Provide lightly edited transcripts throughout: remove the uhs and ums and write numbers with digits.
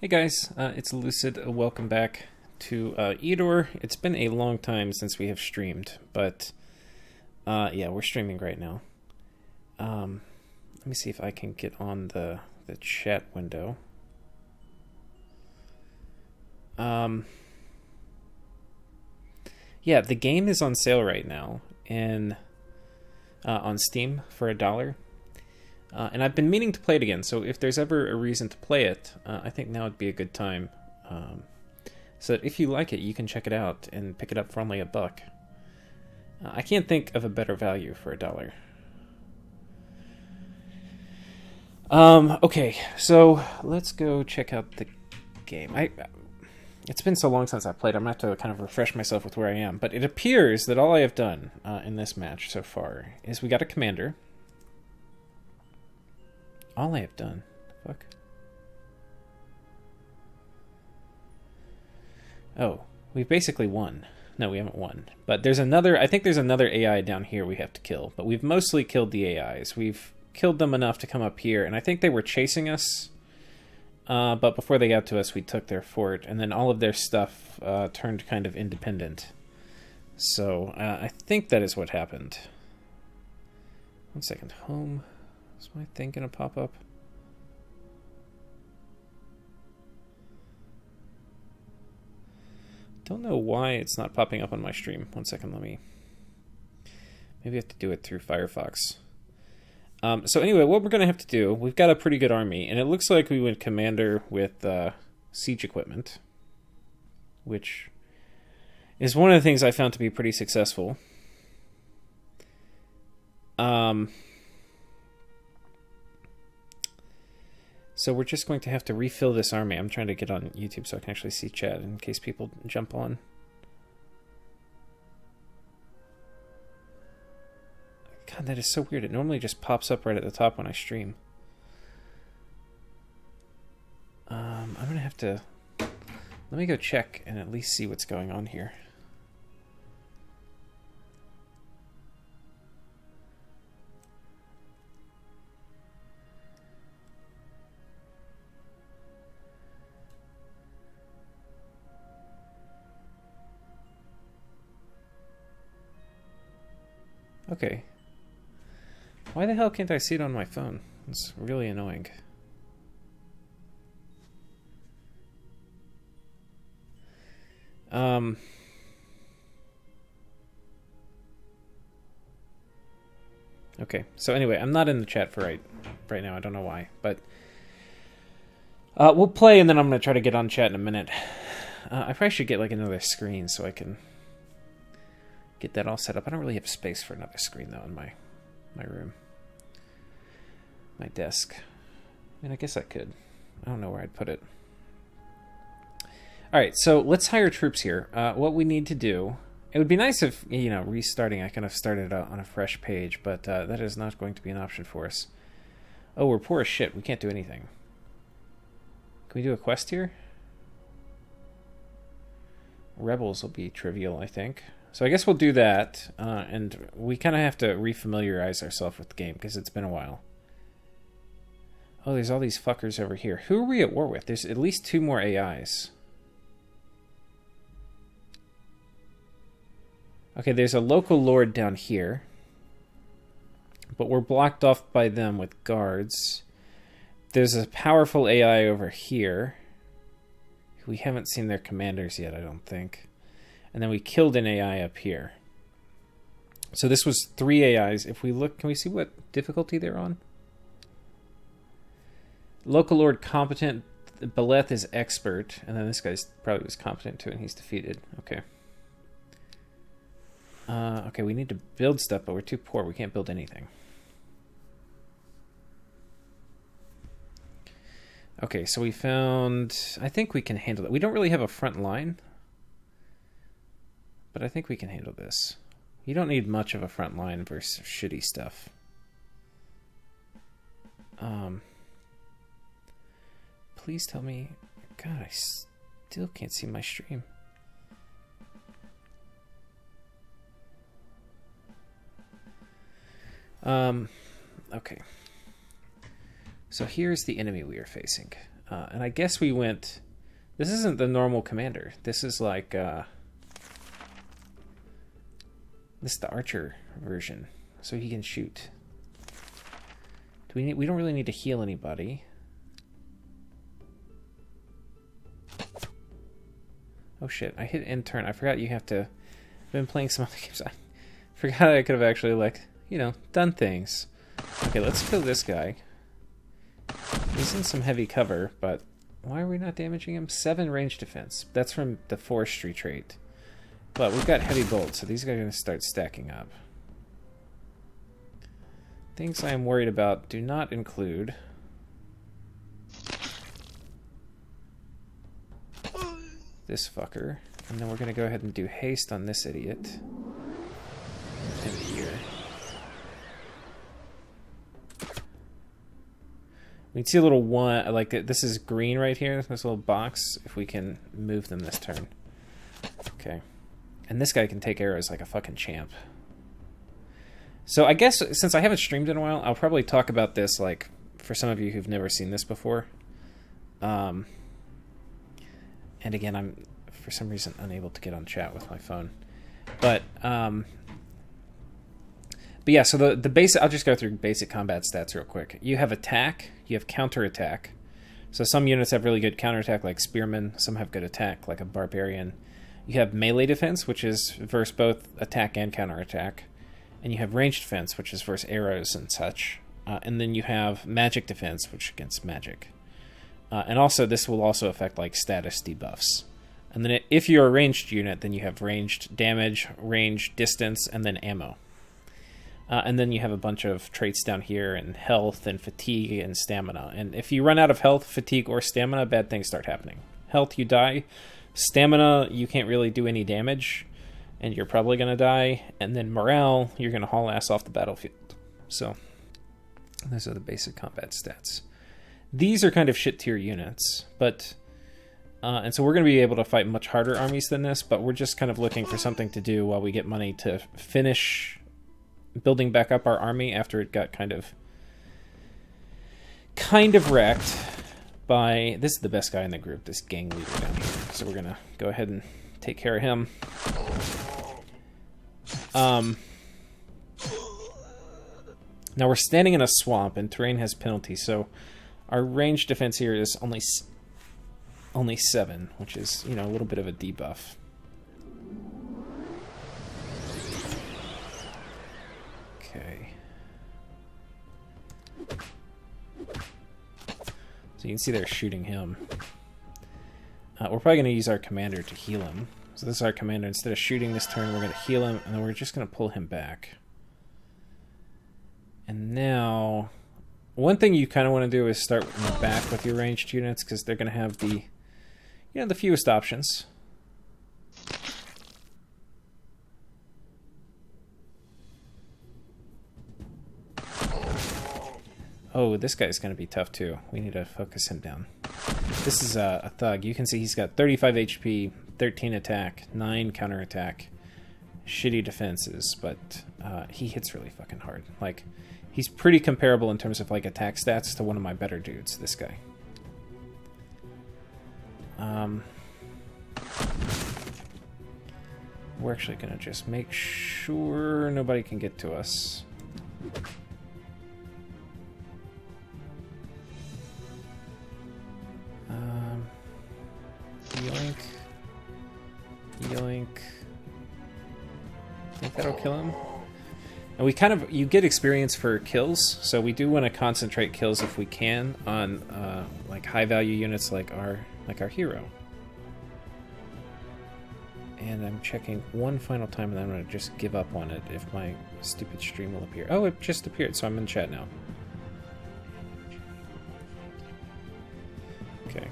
Hey guys, it's Lucid. Welcome back to Eador. It's been a long time since we have streamed, but yeah, we're streaming right now. Let me see if I can get on the chat window. Yeah, the game is on sale right now on Steam for $1. And I've been meaning to play it again, so if there's ever a reason to play it, I think now would be a good time. So that if you like it, you can check it out and pick it up for only $1. I can't think of a better value for $1. Okay, so let's go check out the game. It's been so long since I played, I'm going to have to kind of refresh myself with where I am. But it appears that all I have done in this match so far is we got a commander. All I have done. Fuck. Oh, we've basically won. No, we haven't won. But there's another, I think there's another AI down here we have to kill. But we've mostly killed the AIs. We've killed them enough to come up here. And I think they were chasing us. But before they got to us, we took their fort. And then all of their stuff turned kind of independent. So I think that is what happened. 1 second. Home. Is my thing going to pop up? Don't know why it's not popping up on my stream. 1 second, maybe I have to do it through Firefox. So anyway, what we're going to have to do, we've got a pretty good army, and it looks like we went commander with siege equipment, which is one of the things I found to be pretty successful. So we're just going to have to refill this army. I'm trying to get on YouTube so I can actually see chat in case people jump on. God, that is so weird. It normally just pops up right at the top when I stream. I'm going to have to... Let me go check and at least see what's going on here. Okay. Why the hell can't I see it on my phone? It's really annoying. Okay, so anyway, I'm not in the chat for right now. I don't know why, but we'll play, and then I'm going to try to get on chat in a minute. I probably should get like another screen so I can get that all set up. I don't really have space for another screen though in my room. My desk. I mean, I guess I could. I don't know where I'd put it. Alright, so let's hire troops here. What we need to do... It would be nice if, you know, restarting, I kind of started out on a fresh page, but that is not going to be an option for us. Oh, we're poor as shit. We can't do anything. Can we do a quest here? Rebels will be trivial, I think. So I guess we'll do that, and we kind of have to refamiliarize ourselves with the game, because it's been a while. Oh, there's all these fuckers over here. Who are we at war with? There's at least 2 more AIs. Okay, there's a local lord down here, but we're blocked off by them with guards. There's a powerful AI over here. We haven't seen their commanders yet, I don't think. And then we killed an AI up here. So this was 3 AIs. If we look, can we see what difficulty they're on? Local Lord competent. Beleth is expert. And then this guy's probably was competent too, and he's defeated. Okay. Okay, we need to build stuff, but we're too poor. We can't build anything. Okay, so we found... I think we can handle it. We don't really have a front line. But I think we can handle this. You don't need much of a front line versus shitty stuff. Please tell me... God, I still can't see my stream. Okay. So here's the enemy we are facing. And I guess we went... This isn't the normal commander. This is like... this is the archer version. So he can shoot. We don't really need to heal anybody. Oh shit, I hit intern. I forgot you have to... I've been playing some other games. I forgot I could have actually, like, you know, done things. Okay, let's kill this guy. He's in some heavy cover, but why are we not damaging him? 7 range defense. That's from the forestry trait. But we've got heavy bolts, so these guys are going to start stacking up. Things I am worried about do not include... this fucker. And then we're going to go ahead and do haste on this idiot. In here. We can see a little one, like this is green right here, this little box, if we can move them this turn. Okay. And this guy can take arrows like a fucking champ. So I guess, since I haven't streamed in a while, I'll probably talk about this, like, for some of you who've never seen this before. And again, I'm, for some reason, unable to get on chat with my phone. But yeah, so the basic, I'll just go through basic combat stats real quick. You have attack, you have counterattack. So some units have really good counterattack, like spearmen. Some have good attack, like a barbarian. You have melee defense, which is versus both attack and counterattack. And you have ranged defense, which is versus arrows and such. And then you have magic defense, which is against magic. And also, this will also affect like status debuffs. And then if you're a ranged unit, then you have ranged damage, ranged distance, and then ammo. And then you have a bunch of traits down here, and health, and fatigue, and stamina. And if you run out of health, fatigue, or stamina, bad things start happening. Health, you die. Stamina, you can't really do any damage, and you're probably going to die. And then morale, you're going to haul ass off the battlefield. So, those are the basic combat stats. These are kind of shit tier units, but... and so we're going to be able to fight much harder armies than this, but we're just kind of looking for something to do while we get money to finish building back up our army after it got kind of wrecked by... This is the best guy in the group, this gang leader down here. So we're going to go ahead and take care of him. Now we're standing in a swamp, and terrain has penalties, so our range defense here is only 7, which is, you know, a little bit of a debuff. Okay. So you can see they're shooting him. We're probably going to use our commander to heal him. So this is our commander. Instead of shooting this turn, we're going to heal him, and then we're just going to pull him back. And now, one thing you kind of want to do is start in the back with your ranged units, because they're going to have the, you know, the fewest options. Oh, this guy's going to be tough too. We need to focus him down. This is a thug. You can see he's got 35 HP, 13 attack, 9 counterattack, shitty defenses, but he hits really fucking hard. Like, he's pretty comparable in terms of like attack stats to one of my better dudes, this guy. We're actually going to just make sure nobody can get to us. Yoink. Yoink. I think that'll kill him. And you get experience for kills, so we do want to concentrate kills if we can on like high value units like our hero. And I'm checking one final time, and then I'm going to just give up on it if my stupid stream will appear. Oh, it just appeared, so I'm in chat now. Okay.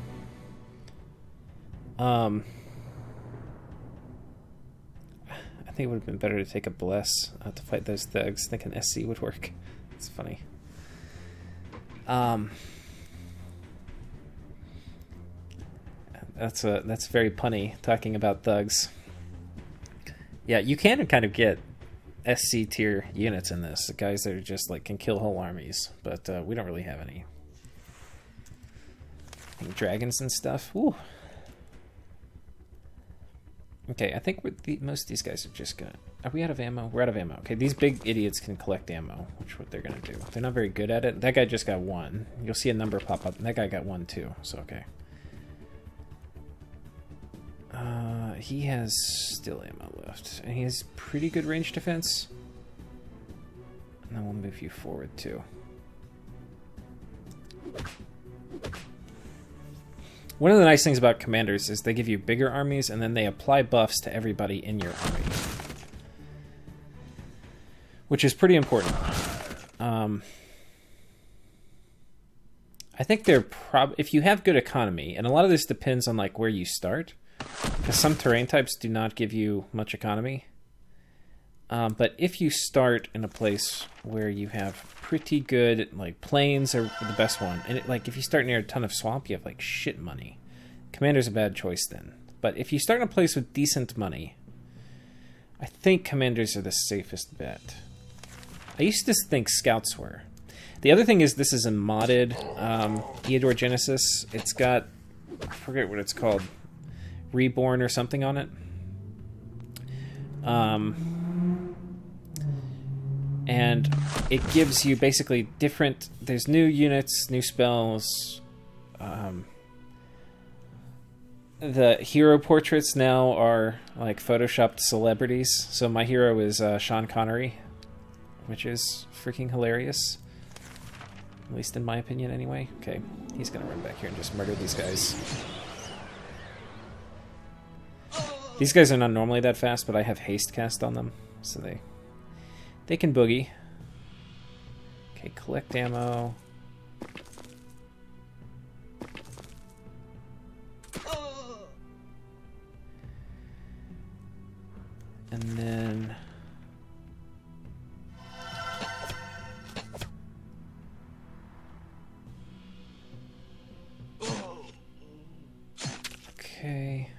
I think it would have been better to take a bless to fight those thugs. Thinking SC would work. It's funny. That's very punny, talking about thugs. Yeah, you can kind of get SC tier units in this. The guys that are just like can kill whole armies, but we don't really have any. Dragons and stuff. Woo. Okay, I think most of these guys are just gonna... Are we out of ammo? We're out of ammo. Okay, these big idiots can collect ammo, which is what they're gonna do. They're not very good at it. That guy just got 1. You'll see a number pop up, and that guy got 1 too, so okay. He has still ammo left, and he has pretty good range defense. And then we'll move you forward too. One of the nice things about commanders is they give you bigger armies, and then they apply buffs to everybody in your army, which is pretty important. I think they're if you have good economy, and a lot of this depends on like where you start, because some terrain types do not give you much economy. But if you start in a place where you have pretty good, like plains are the best one, and like if you start near a ton of swamp, you have like shit money. Commander's a bad choice then. But if you start in a place with decent money, I think commanders are the safest bet. I used to think scouts were. The other thing is this is a modded Eador Genesis. It's got, I forget what it's called, Reborn or something on it. And it gives you basically different... There's new units, new spells. The hero portraits now are like photoshopped celebrities. So my hero is Sean Connery, which is freaking hilarious. At least in my opinion anyway. Okay, he's gonna run back here and just murder these guys. These guys are not normally that fast, but I have haste cast on them, so they can boogie. Okay, collect ammo. And then... Okay...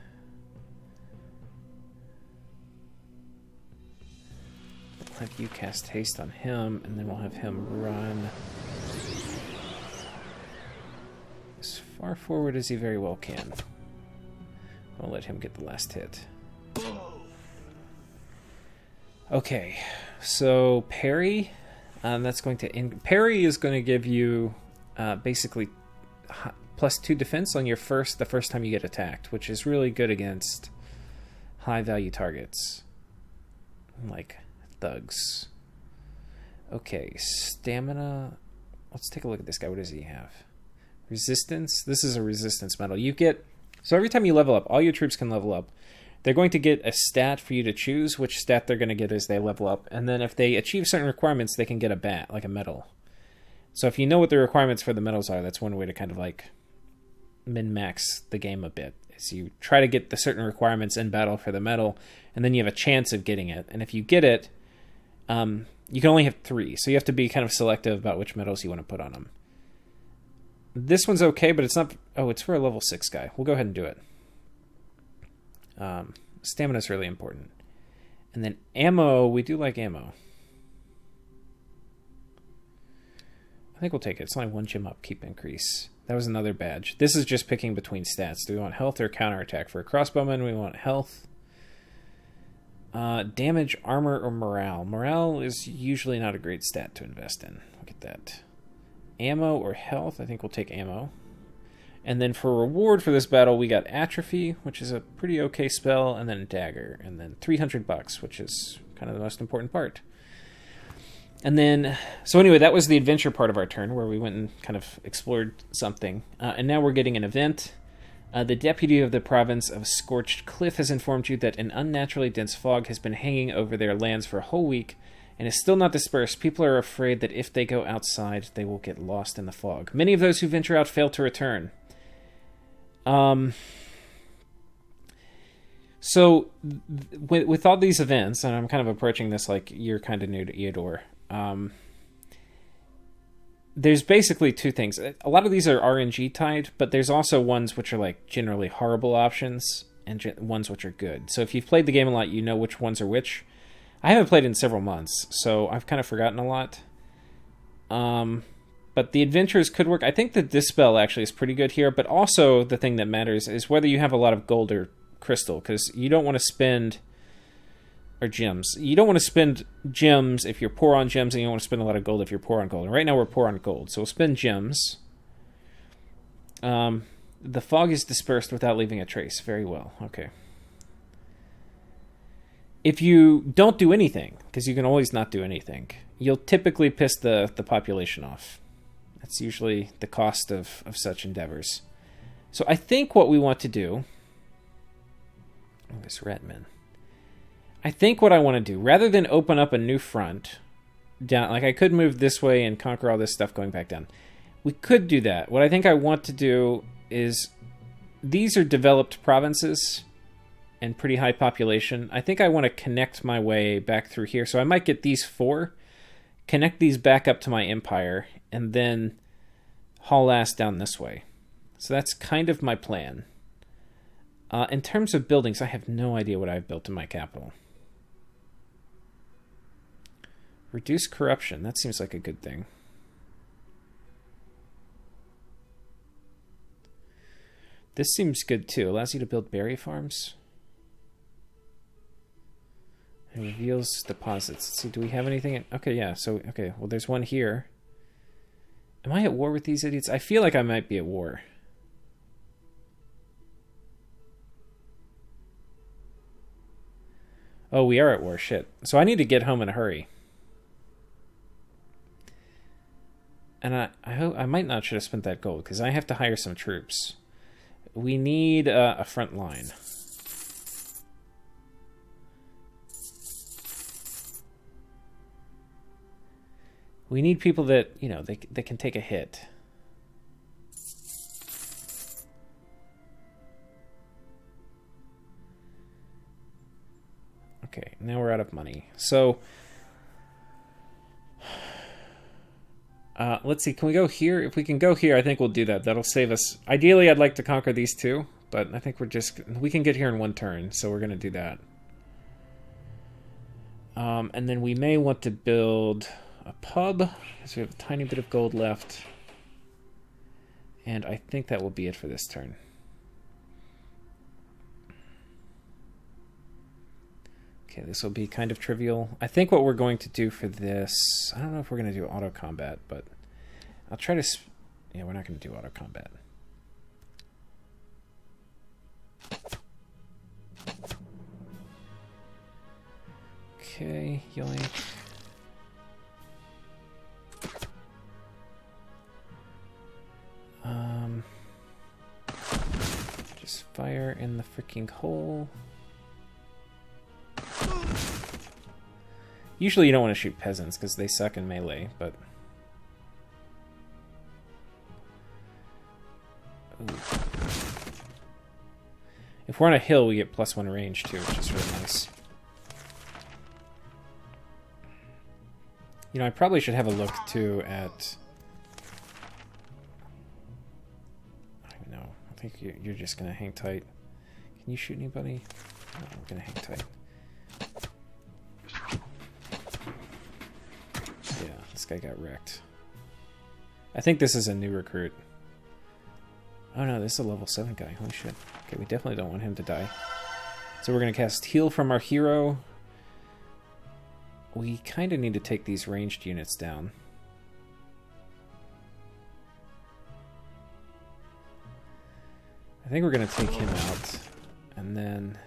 Have you cast haste on him, and then we'll have him run as far forward as he very well can. I'll let him get the last hit. Okay, so parry. That's going to parry is going to give you basically +2 defense on the first time you get attacked, which is really good against high value targets like thugs. Okay, stamina. Let's take a look at this guy. What does he have? Resistance. This is a resistance medal. You get... So every time you level up, all your troops can level up. They're going to get a stat for you to choose which stat they're going to get as they level up. And then if they achieve certain requirements, they can get a bat, like a medal. So if you know what the requirements for the medals are, that's one way to kind of like min-max the game a bit. Is you try to get the certain requirements in battle for the medal, and then you have a chance of getting it. And if you get it, you can only have 3, so you have to be kind of selective about which medals you want to put on them. This one's okay, but it's not... Oh, it's for a level 6 guy. We'll go ahead and do it. Stamina is really important. And then ammo, we do like ammo. I think we'll take it. It's only 1 gem upkeep increase. That was another badge. This is just picking between stats. Do we want health or counterattack? For a crossbowman, we want health. Damage, armor, or morale. Morale is usually not a great stat to invest in. Look at that. Ammo or health. I think we'll take ammo. And then for reward for this battle, we got atrophy, which is a pretty okay spell, and then dagger, and then $300, which is kind of the most important part. And then, so anyway, that was the adventure part of our turn, where we went and kind of explored something. And now we're getting an event. The deputy of the province of Scorched Cliff has informed you that an unnaturally dense fog has been hanging over their lands for a whole week and is still not dispersed. People are afraid that if they go outside, they will get lost in the fog. Many of those who venture out fail to return. So, with all these events, and I'm kind of approaching this like you're kind of new to Eador, there's basically 2 things. A lot of these are RNG tied, but there's also ones which are like generally horrible options and ones which are good. So if you've played the game a lot, you know which ones are which. I haven't played in several months, so I've kind of forgotten a lot. But the adventures could work. I think the Dispel actually is pretty good here, but also the thing that matters is whether you have a lot of gold or crystal, because you don't want to spend... Or gems. You don't want to spend gems if you're poor on gems, and you don't want to spend a lot of gold if you're poor on gold. And right now we're poor on gold, so we'll spend gems. The fog is dispersed without leaving a trace. Very well. Okay. If you don't do anything, because you can always not do anything, you'll typically piss the population off. That's usually the cost of such endeavors. So I think what we want to do... Oh, this Redman. I think what I want to do, rather than open up a new front down, like I could move this way and conquer all this stuff going back down. We could do that. What I think I want to do is, these are developed provinces and pretty high population. I think I want to connect my way back through here. So I might get these 4, connect these back up to my empire, and then haul ass down this way. So that's kind of my plan. In terms of buildings, I have no idea what I've built in my capital. Reduce corruption. That seems like a good thing. This seems good too. Allows you to build berry farms. It reveals deposits. Let's see, do we have anything? Okay, yeah. So, okay. Well, there's one here. Am I at war with these idiots? I feel like I might be at war. Oh, we are at war. Shit. So I need to get home in a hurry. And I hope I might not should have spent that gold, because I have to hire some troops. We need a front line. We need people that, you know, they can take a hit. Okay, now we're out of money. So... let's see, can we go here? If we can go here, I think we'll do that. That'll save us. Ideally, I'd like to conquer these 2, but I think we can get here in 1 turn, so we're going to do that. And then we may want to build a pub, because we have a tiny bit of gold left. And I think that will be it for this turn. Okay, this will be kind of trivial. I think what we're going to do for this... I don't know if we're going to do auto combat, but I'll try to... Yeah, we're not going to do auto combat. Okay, yoink. Just fire in the freaking hole. Usually you don't want to shoot peasants because they suck in melee, but... Ooh. If we're on a hill, we get +1 range too, which is really nice. You know, I probably should have a look too at... I don't know. I think you're just going to hang tight. Can you shoot anybody? No, I'm going to hang tight. Yeah, this guy got wrecked. I think this is a new recruit. Oh no, this is a level 7 guy. Holy shit. Okay, we definitely don't want him to die. So we're going to cast Heal from our hero. We kind of need to take these ranged units down. I think we're going to take him out. And then...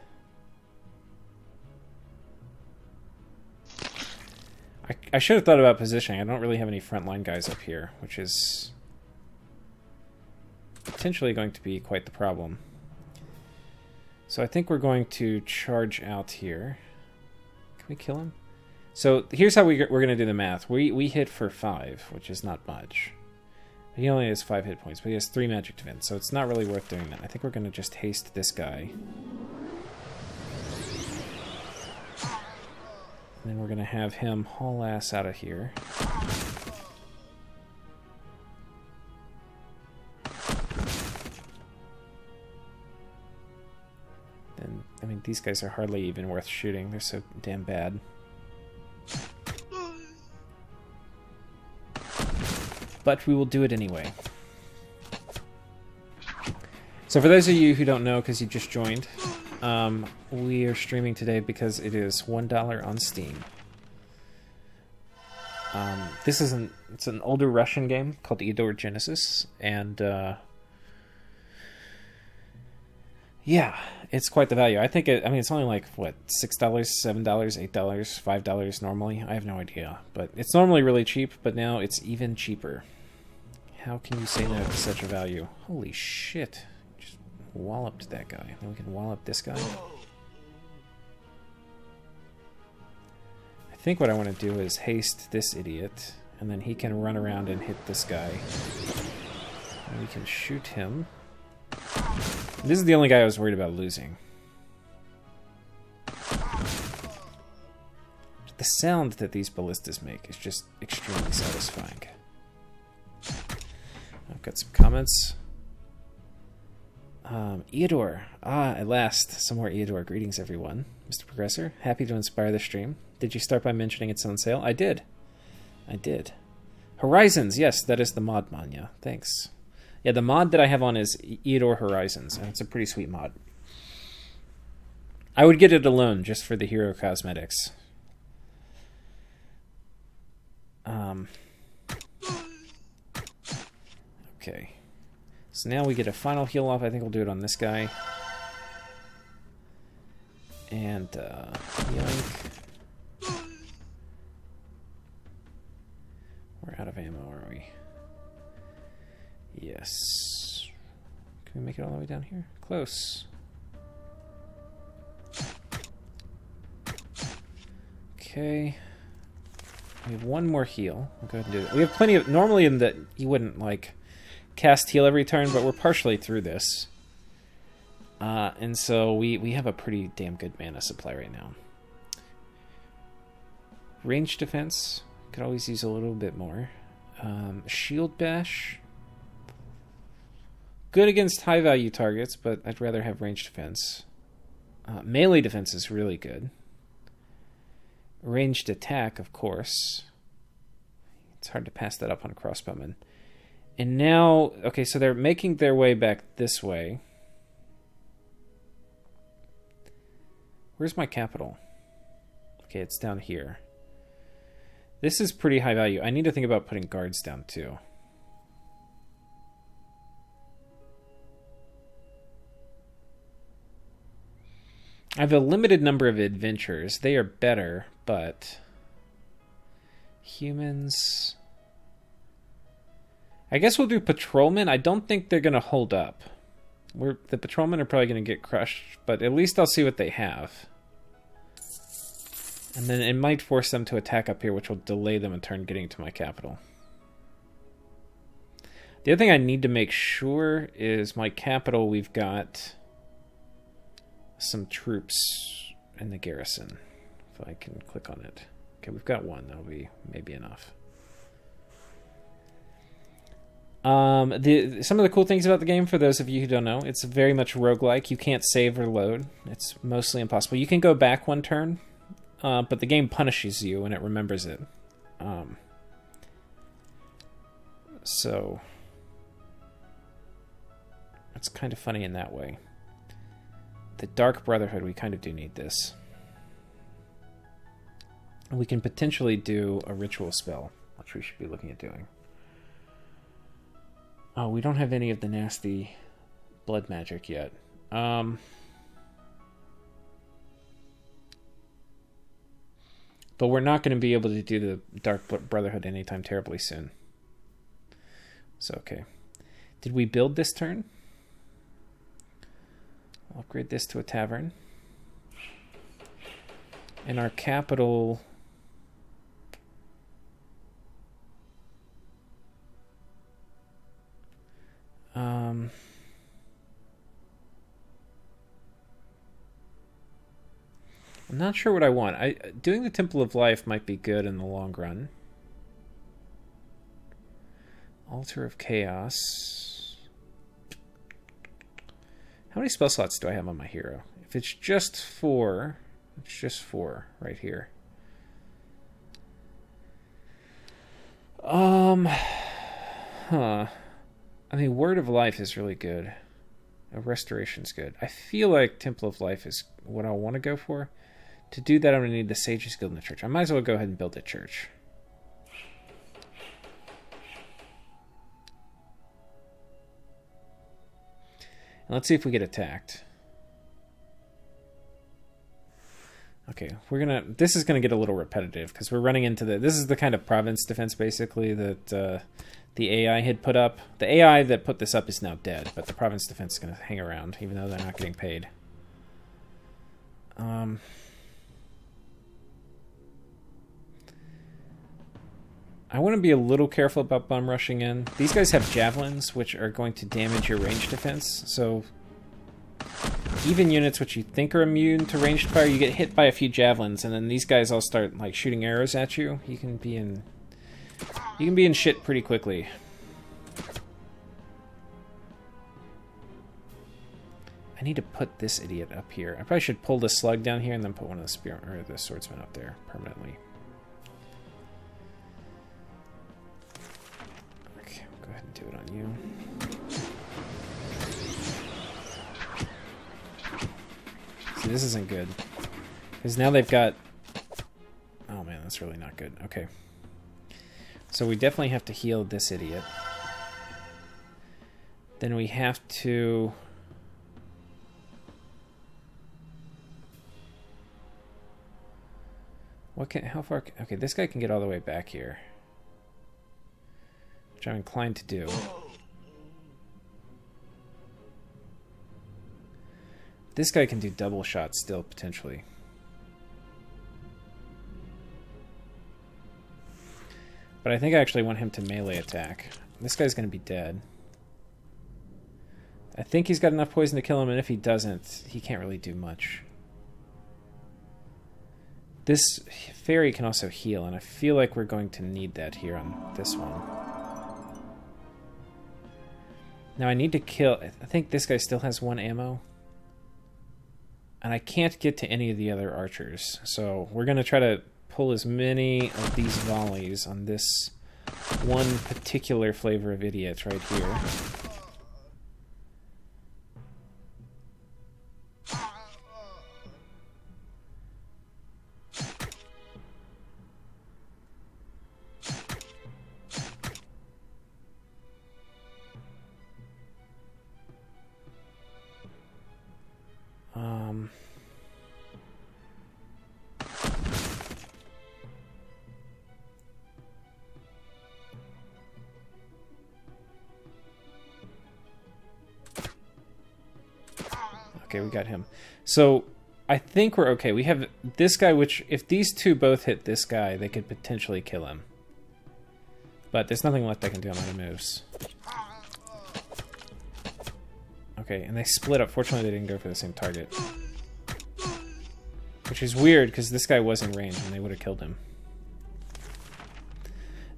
I should have thought about positioning. I don't really have any frontline guys up here, which is potentially going to be quite the problem. So I think we're going to charge out here. Can we kill him? So here's how we're going to do the math. We hit for 5, which is not much. He only has 5 hit points, but he has 3 magic defense, so it's not really worth doing that. I think we're going to just haste this guy. And then we're going to have him haul ass out of here. Then, I mean, these guys are hardly even worth shooting. They're so damn bad. but we will do it anyway. So for those of you who don't know, because you just joined, we are streaming today because it is $1 on Steam. This is it's an older Russian game called Eador Genesis, and yeah, it's quite the value. I think it's only like what, $6, $7, $8, $5 normally. I have no idea, but it's normally really cheap. But now it's even cheaper. How can you say no to such a value? Holy shit! Just walloped that guy. Then we can wallop this guy. I think what I want to do is haste this idiot, and then he can run around and hit this guy. And we can shoot him. This is the only guy I was worried about losing. The sound that these ballistas make is just extremely satisfying. I've got some comments. Eador. At last, some more Eador. Greetings, everyone. Mr. Progressor, happy to inspire the stream. Did you start by mentioning it's on sale? I did. Horizons, yes, that is the mod, Manya. Thanks. Yeah, the mod that I have on is Eador Horizons, and it's a pretty sweet mod. I would get it alone, just for the hero cosmetics. Okay. So now we get a final heal off. I think we'll do it on this guy. And, yoink. We're out of ammo, are we? Yes. Can we make it all the way down here? Close. Okay. We have one more heal. We'll go ahead and do it. We have plenty of... Normally in that you wouldn't, like, cast heal every turn, but we're partially through this. And so we have a pretty damn good mana supply right now. Range defense. Could always use a little bit more. Shield bash. Good against high value targets, but I'd rather have range defense. Melee defense is really good. Ranged attack, of course. It's hard to pass that up on a crossbowman. And now, okay, so they're making their way back this way. Where's my capital? Okay, it's down here. This is pretty high value. I need to think about putting guards down too. I have a limited number of adventures. They are better, but humans... I guess we'll do patrolmen. I don't think they're going to hold up. The patrolmen are probably going to get crushed, but at least I'll see what they have. And then it might force them to attack up here, which will delay them a turn getting to my capital. The other thing I need to make sure is my capital, we've got some troops in the garrison. If I can click on it. Okay, we've got one. That'll be maybe enough. Some of the cool things about the game, for those of you who don't know, it's very much roguelike. You can't save or load. It's mostly impossible. You can go back one turn, but the game punishes you when it remembers it. So it's kind of funny in that way. The Dark Brotherhood, we kind of do need this. We can potentially do a ritual spell, which we should be looking at doing. Oh, we don't have any of the nasty blood magic yet. But we're not going to be able to do the Dark Brotherhood anytime terribly soon. So, okay. Did we build this turn? I'll upgrade this to a tavern. And our capital... I'm not sure what I want. Doing the Temple of Life might be good in the long run. Altar of Chaos. How many spell slots do I have on my hero? If it's just 4, it's just 4 right here. Huh. I mean, Word of Life is really good. Restoration's good. I feel like Temple of Life is what I want to go for. To do that, I'm going to need the Sage's Guild in the church. I might as well go ahead and build a church. And let's see if we get attacked. Okay, this is gonna get a little repetitive because we're running into this is the kind of province defense basically that the AI had put up. The AI that put this up is now dead, but the province defense is gonna hang around even though they're not getting paid. I want to be a little careful about bum rushing in. These guys have javelins, which are going to damage your range defense, so even units which you think are immune to ranged fire, you get hit by a few javelins, and then these guys all start like shooting arrows at you. You can be in shit pretty quickly. I need to put this idiot up here. I probably should pull the slug down here and then put one of the swordsmen up there permanently. Okay, we'll go ahead and do it on you. See, this isn't good. Because now they've got... Oh man, that's really not good. Okay. So we definitely have to heal this idiot. Then we have to... How far... Okay, this guy can get all the way back here. Which I'm inclined to do. This guy can do double shots still, potentially. But I think I actually want him to melee attack. This guy's going to be dead. I think he's got enough poison to kill him, and if he doesn't, he can't really do much. This fairy can also heal, and I feel like we're going to need that here on this one. Now I need to kill... I think this guy still has 1 ammo. And I can't get to any of the other archers. So we're going to try to pull as many of these volleys on this one particular flavor of idiot right here. Okay, we got him. So I think we're okay. We have this guy, which if these two both hit this guy, they could potentially kill him. But there's nothing left I can do on my moves. Okay, and they split up. Fortunately, they didn't go for the same target. Which is weird, because this guy was in range, and they would have killed him.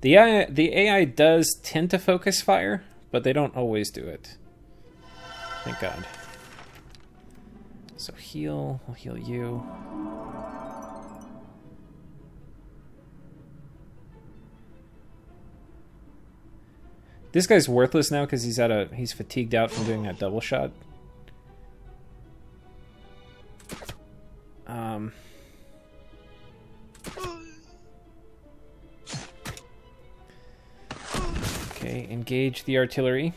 The AI does tend to focus fire, but they don't always do it. Thank God. So heal. I'll heal you. This guy's worthless now because he's fatigued out from doing that double shot. Okay, engage the artillery.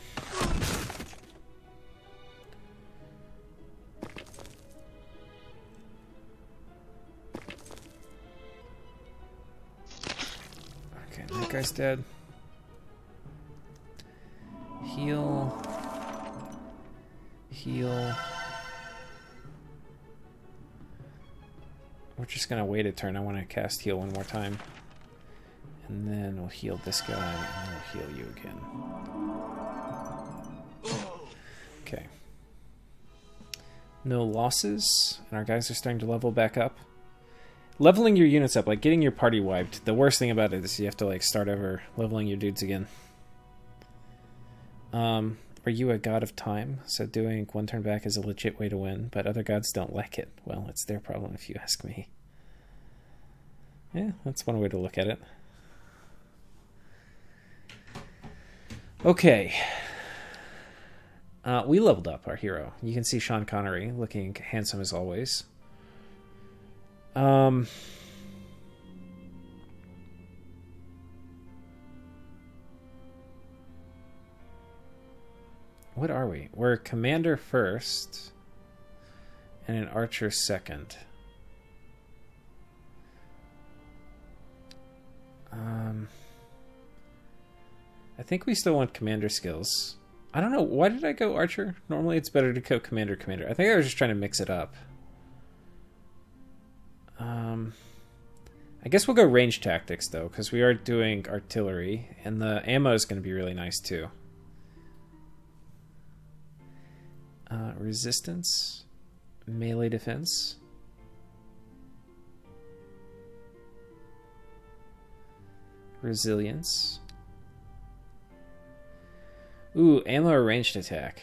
Okay, that guy's dead. Heal. Heal. We're just gonna wait a turn. I want to cast heal one more time. And then we'll heal this guy, and then we'll heal you again. Okay. No losses, and our guys are starting to level back up. Leveling your units up, like getting your party wiped, the worst thing about it is you have to like start over leveling your dudes again. Are you a god of time? So doing one turn back is a legit way to win, but other gods don't like it. Well, it's their problem if you ask me. Yeah, that's one way to look at it. Okay. We leveled up our hero. You can see Sean Connery looking handsome as always. What are we? We're commander first and an archer second. I think we still want commander skills. I don't know. Why did I go archer? Normally it's better to go commander. I think I was just trying to mix it up. I guess we'll go range tactics, though, because we are doing artillery, and the ammo is going to be really nice, too. Resistance. Melee defense. Resilience. Ooh, ammo or ranged attack.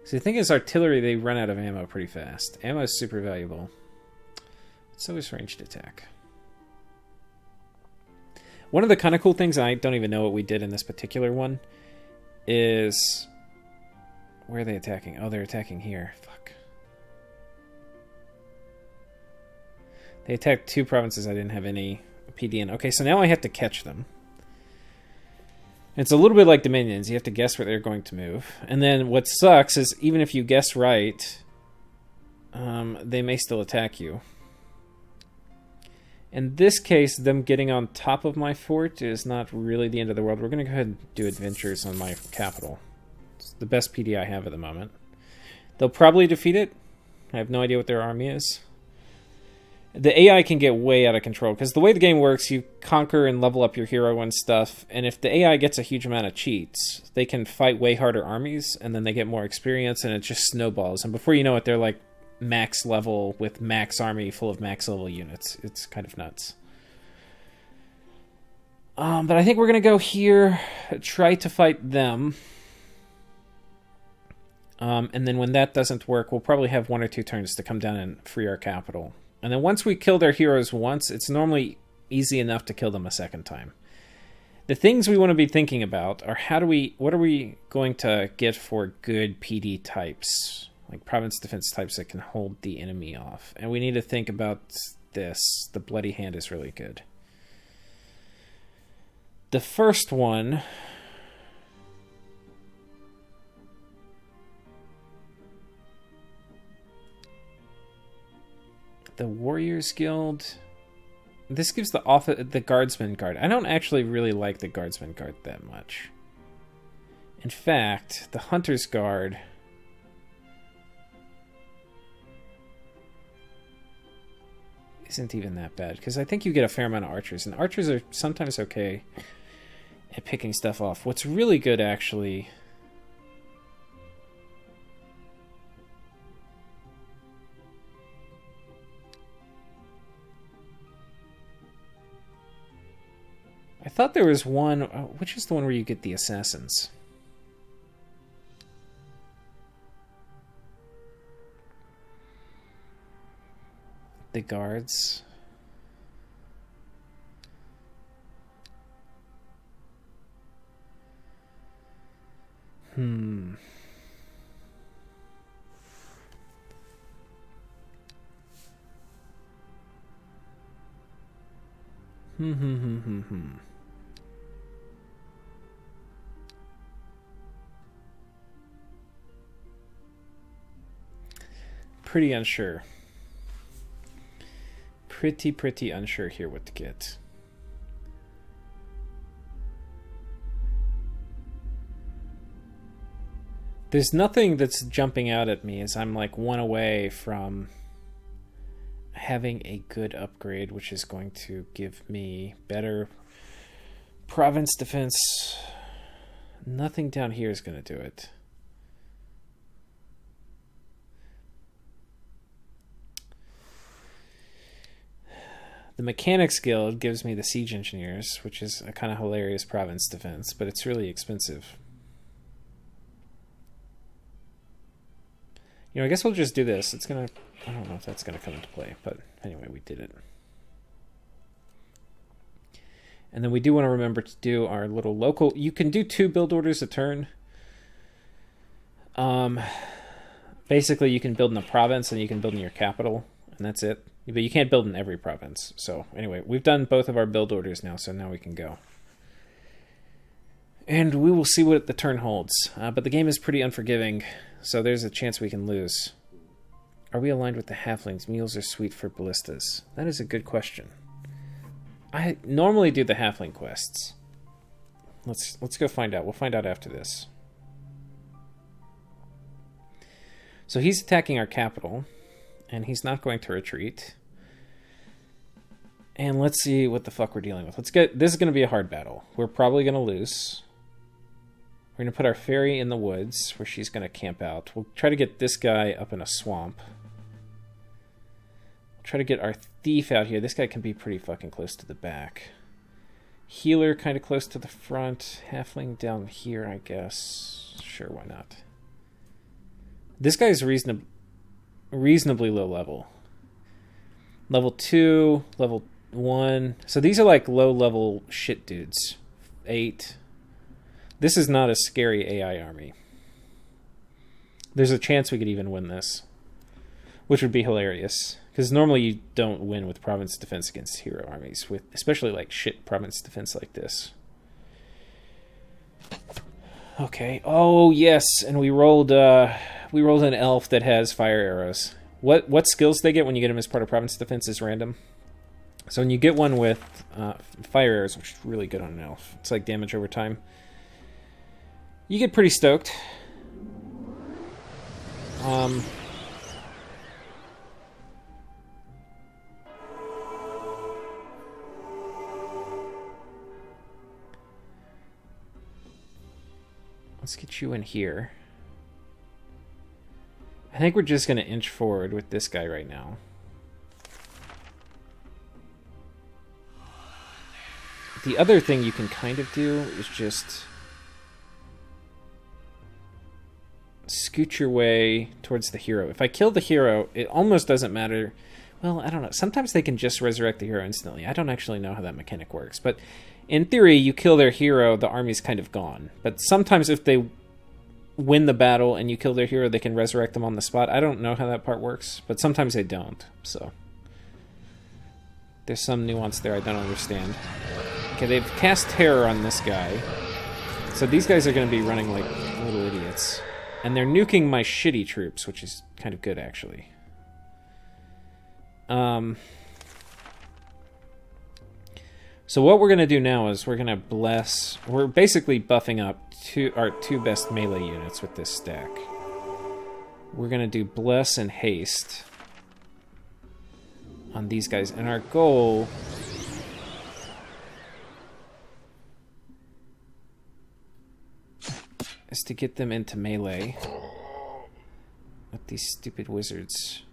So the thing is, artillery, they run out of ammo pretty fast. Ammo is super valuable. So is ranged attack. One of the kind of cool things, I don't even know what we did in this particular one, is... Where are they attacking? Oh, they're attacking here. Fuck. They attacked 2 provinces I didn't have any PD in. Okay, so now I have to catch them. It's a little bit like Dominions. You have to guess where they're going to move. And then what sucks is even if you guess right, they may still attack you. In this case, them getting on top of my fort is not really the end of the world. We're going to go ahead and do adventures on my capital. It's the best PD I have at the moment. They'll probably defeat it. I have no idea what their army is. The AI can get way out of control, because the way the game works, you conquer and level up your hero and stuff, and if the AI gets a huge amount of cheats, they can fight way harder armies, and then they get more experience, and it just snowballs. And before you know it, they're like max level with max army full of max level units. It's kind of nuts. But I think we're going to go here, try to fight them. And then when that doesn't work, we'll probably have 1 or 2 turns to come down and free our capital. And then once we kill their heroes once, it's normally easy enough to kill them a second time. The things we want to be thinking about are what are we going to get for good PD types, like province defense types that can hold the enemy off. And we need to think about this. The Bloody Hand is really good. The first one... The Warriors Guild. This gives the Guardsman Guard. I don't actually really like the Guardsman Guard that much. In fact, the Hunter's Guard isn't even that bad, because I think you get a fair amount of archers, and archers are sometimes okay at picking stuff off. What's really good, actually... I thought there was one... which is the one where you get the assassins? The guards. Hmm. Pretty unsure. Pretty unsure here what to get. There's nothing that's jumping out at me as I'm like 1 away from having a good upgrade, which is going to give me better province defense. Nothing down here is going to do it. The Mechanics Guild gives me the Siege Engineers, which is a kind of hilarious province defense, but it's really expensive. You know, I guess we'll just do this. It's gonna... I don't know if that's gonna come into play, but anyway, we did it. And then we do want to remember to do our little local... You can do 2 build orders a turn. Basically, you can build in a province and you can build in your capital, and that's it. But you can't build in every province. So anyway, we've done both of our build orders now, so now we can go. And we will see what the turn holds. But the game is pretty unforgiving, so there's a chance we can lose. Are we aligned with the halflings? Mules are sweet for ballistas. That is a good question. I normally do the halfling quests. Let's go find out. We'll find out after this. So he's attacking our capital, and he's not going to retreat. And let's see what the fuck we're dealing with. This is going to be a hard battle. We're probably going to lose. We're going to put our fairy in the woods, where she's going to camp out. We'll try to get this guy up in a swamp. We'll try to get our thief out here. This guy can be pretty fucking close to the back. Healer kind of close to the front. Halfling down here, I guess. Sure, why not? This guy is reasonably low level. Level 2, level 1. So these are like low level shit dudes. 8. This is not a scary AI army. There's a chance we could even win this, which would be hilarious. Because normally you don't win with province defense against hero armies, with especially like shit province defense like this. Okay. Oh yes, and we rolled an elf that has fire arrows. What skills they get when you get them as part of province defense is random. So when you get one with fire arrows, which is really good on an elf, it's like damage over time, you get pretty stoked. Let's get you in here. I think we're just going to inch forward with this guy right now. The other thing you can kind of do is just scoot your way towards the hero. If I kill the hero, it almost doesn't matter. Well, I don't know. Sometimes they can just resurrect the hero instantly. I don't actually know how that mechanic works. But in theory, you kill their hero, the army's kind of gone. But sometimes if they win the battle and you kill their hero, they can resurrect them on the spot. I don't know how that part works, but sometimes they don't. So there's some nuance there I don't understand. Okay, they've cast terror on this guy. So these guys are going to be running like little idiots. And they're nuking my shitty troops, which is kind of good, actually. So what we're going to do now is we're going to bless... We're basically buffing up our 2 best melee units with this stack. We're going to do bless and haste on these guys. And our goal... is to get them into melee with these stupid wizards.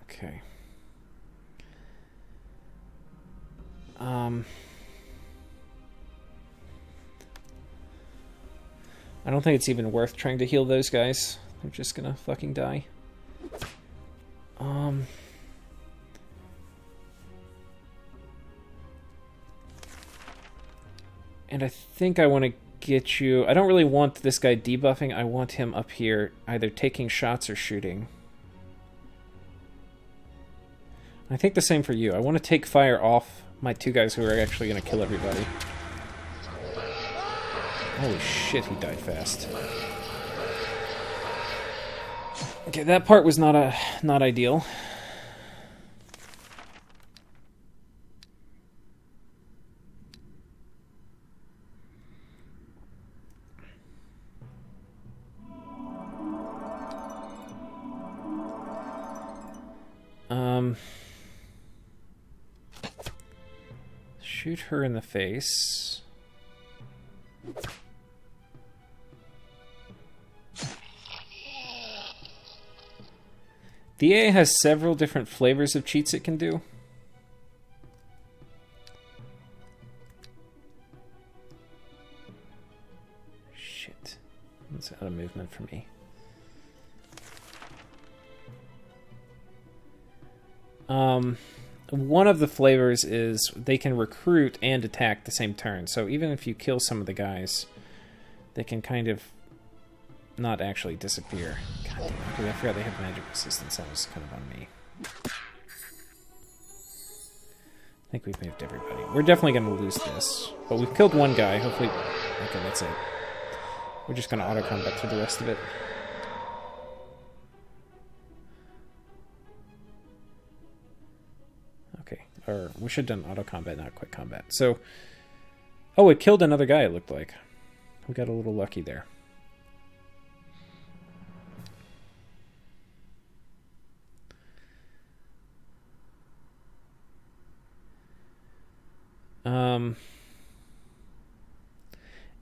Okay. I don't think it's even worth trying to heal those guys. They're just gonna fucking die. And I think I want to get you... I don't really want this guy debuffing. I want him up here either taking shots or shooting. I think the same for you. I want to take fire off my 2 guys who are actually going to kill everybody. Holy shit, he died fast. Okay, that part was not ideal. Shoot her in the face. The A has several different flavors of cheats it can do. Shit. That's out of movement for me. one of the flavors is they can recruit and attack the same turn. So even if you kill some of the guys, they can kind of not actually disappear. God damn it, dude, I forgot they have magic resistance. That was kind of on me. I think we've moved everybody. We're definitely going to lose this. But we've killed one guy. Hopefully... Okay, that's it. We're just going to auto-combat through the rest of it. Okay. Or we should have done auto-combat, not quick combat. So... Oh, it killed another guy, it looked like. We got a little lucky there.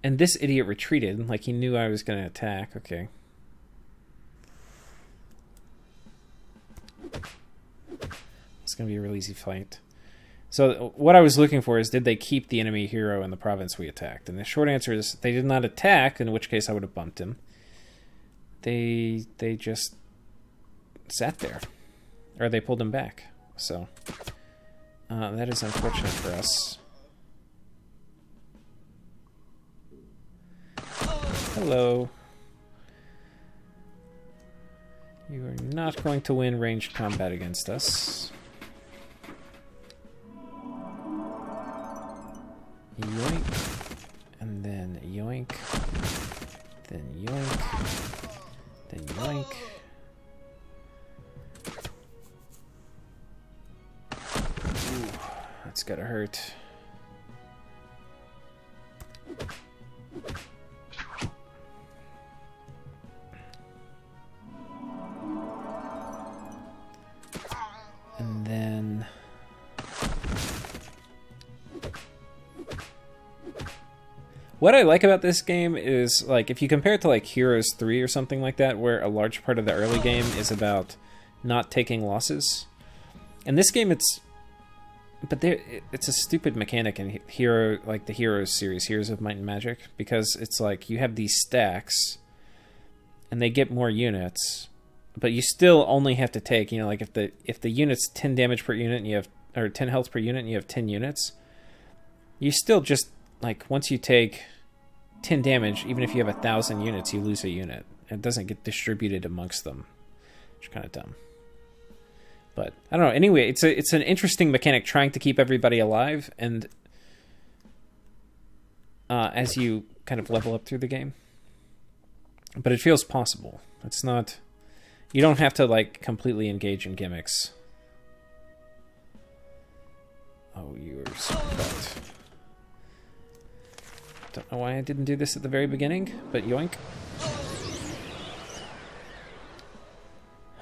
And this idiot retreated, like he knew I was going to attack. Okay. It's going to be a real easy fight. So what I was looking for is, did they keep the enemy hero in the province we attacked? And the short answer is, they did not attack, in which case I would have bumped him. They just sat there. Or they pulled him back. So that is unfortunate for us. Hello. You are not going to win ranged combat against us. Yoink. And then yoink. Then yoink. Then yoink. Ooh, that's gotta hurt. And then... What I like about this game is, like, if you compare it to, like, Heroes 3 or something like that, where a large part of the early game is about not taking losses. In this game, it's a stupid mechanic in the Heroes series, Heroes of Might and Magic, because it's like you have these stacks, and they get more units, but you still only have to take, you know, like if the unit's 10 damage per unit and you have, or 10 health per unit and you have 10 units, you still just, like, once you take 10 damage, even if you have 1,000 units, you lose a unit. It doesn't get distributed amongst them, which is kind of dumb. But I don't know. Anyway, it's an interesting mechanic, trying to keep everybody alive, and as you kind of level up through the game. But it feels possible. It's not. You don't have to, like, completely engage in gimmicks. Oh, you are so fucked. Don't know why I didn't do this at the very beginning, but yoink.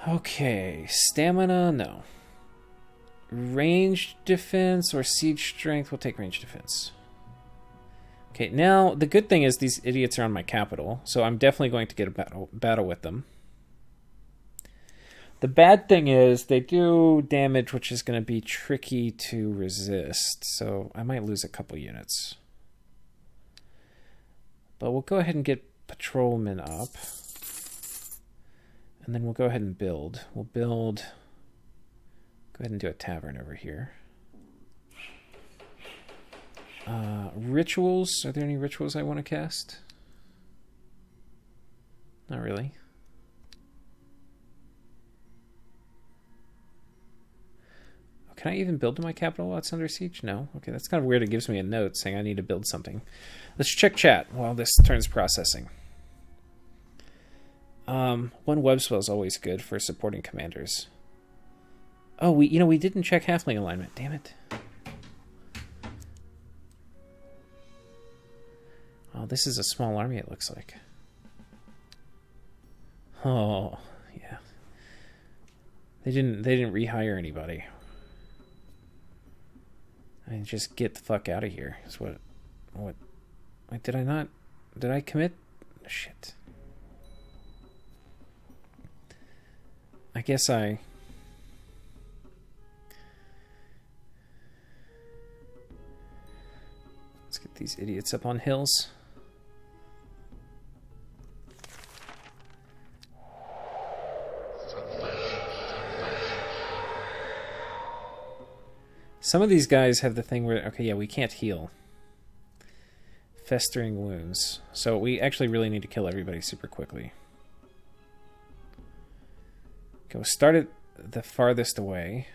Okay, stamina, no. Ranged defense or siege strength? We'll take ranged defense. Okay, now the good thing is these idiots are on my capital, so I'm definitely going to get a battle with them. The bad thing is they do damage, which is going to be tricky to resist, so I might lose a couple units. But we'll go ahead and get patrolmen up. And then we'll go ahead and build. We'll build... Go ahead and do a tavern over here. Rituals. Are there any rituals I want to cast? Not really. Can I even build to my capital while it's under siege? No. Okay, that's kind of weird. It gives me a note saying I need to build something. Let's check chat while this turns processing. One web spell is always good for supporting commanders. Oh, we didn't check halfling alignment. Damn it. Oh, this is a small army, it looks like. Oh, yeah. They didn't rehire anybody. I mean, just get the fuck out of here. Is what? Wait, did I not? Did I commit? Shit. I guess I... Let's get these idiots up on hills. Some of these guys have the thing where, okay, yeah, we can't heal. Festering wounds. So we actually really need to kill everybody super quickly. Okay, we'll start at the farthest away.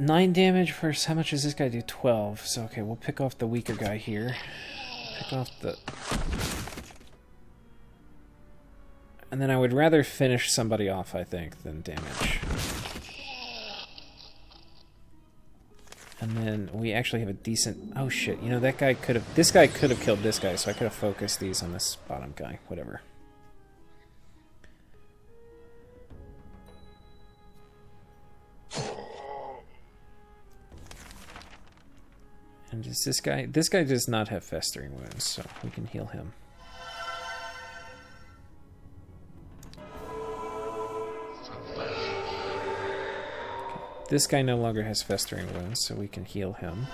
Nine damage versus how much does this guy do? 12. So okay, we'll pick off the weaker guy here. Pick off the... And then I would rather finish somebody off, I think, than damage. And then we actually have a decent... Oh shit, you know, that guy could have... This guy could have killed this guy, so I could have focused these on this bottom guy. Whatever. And is this guy... This guy does not have festering wounds, so we can heal him. Okay. This guy no longer has festering wounds, so we can heal him.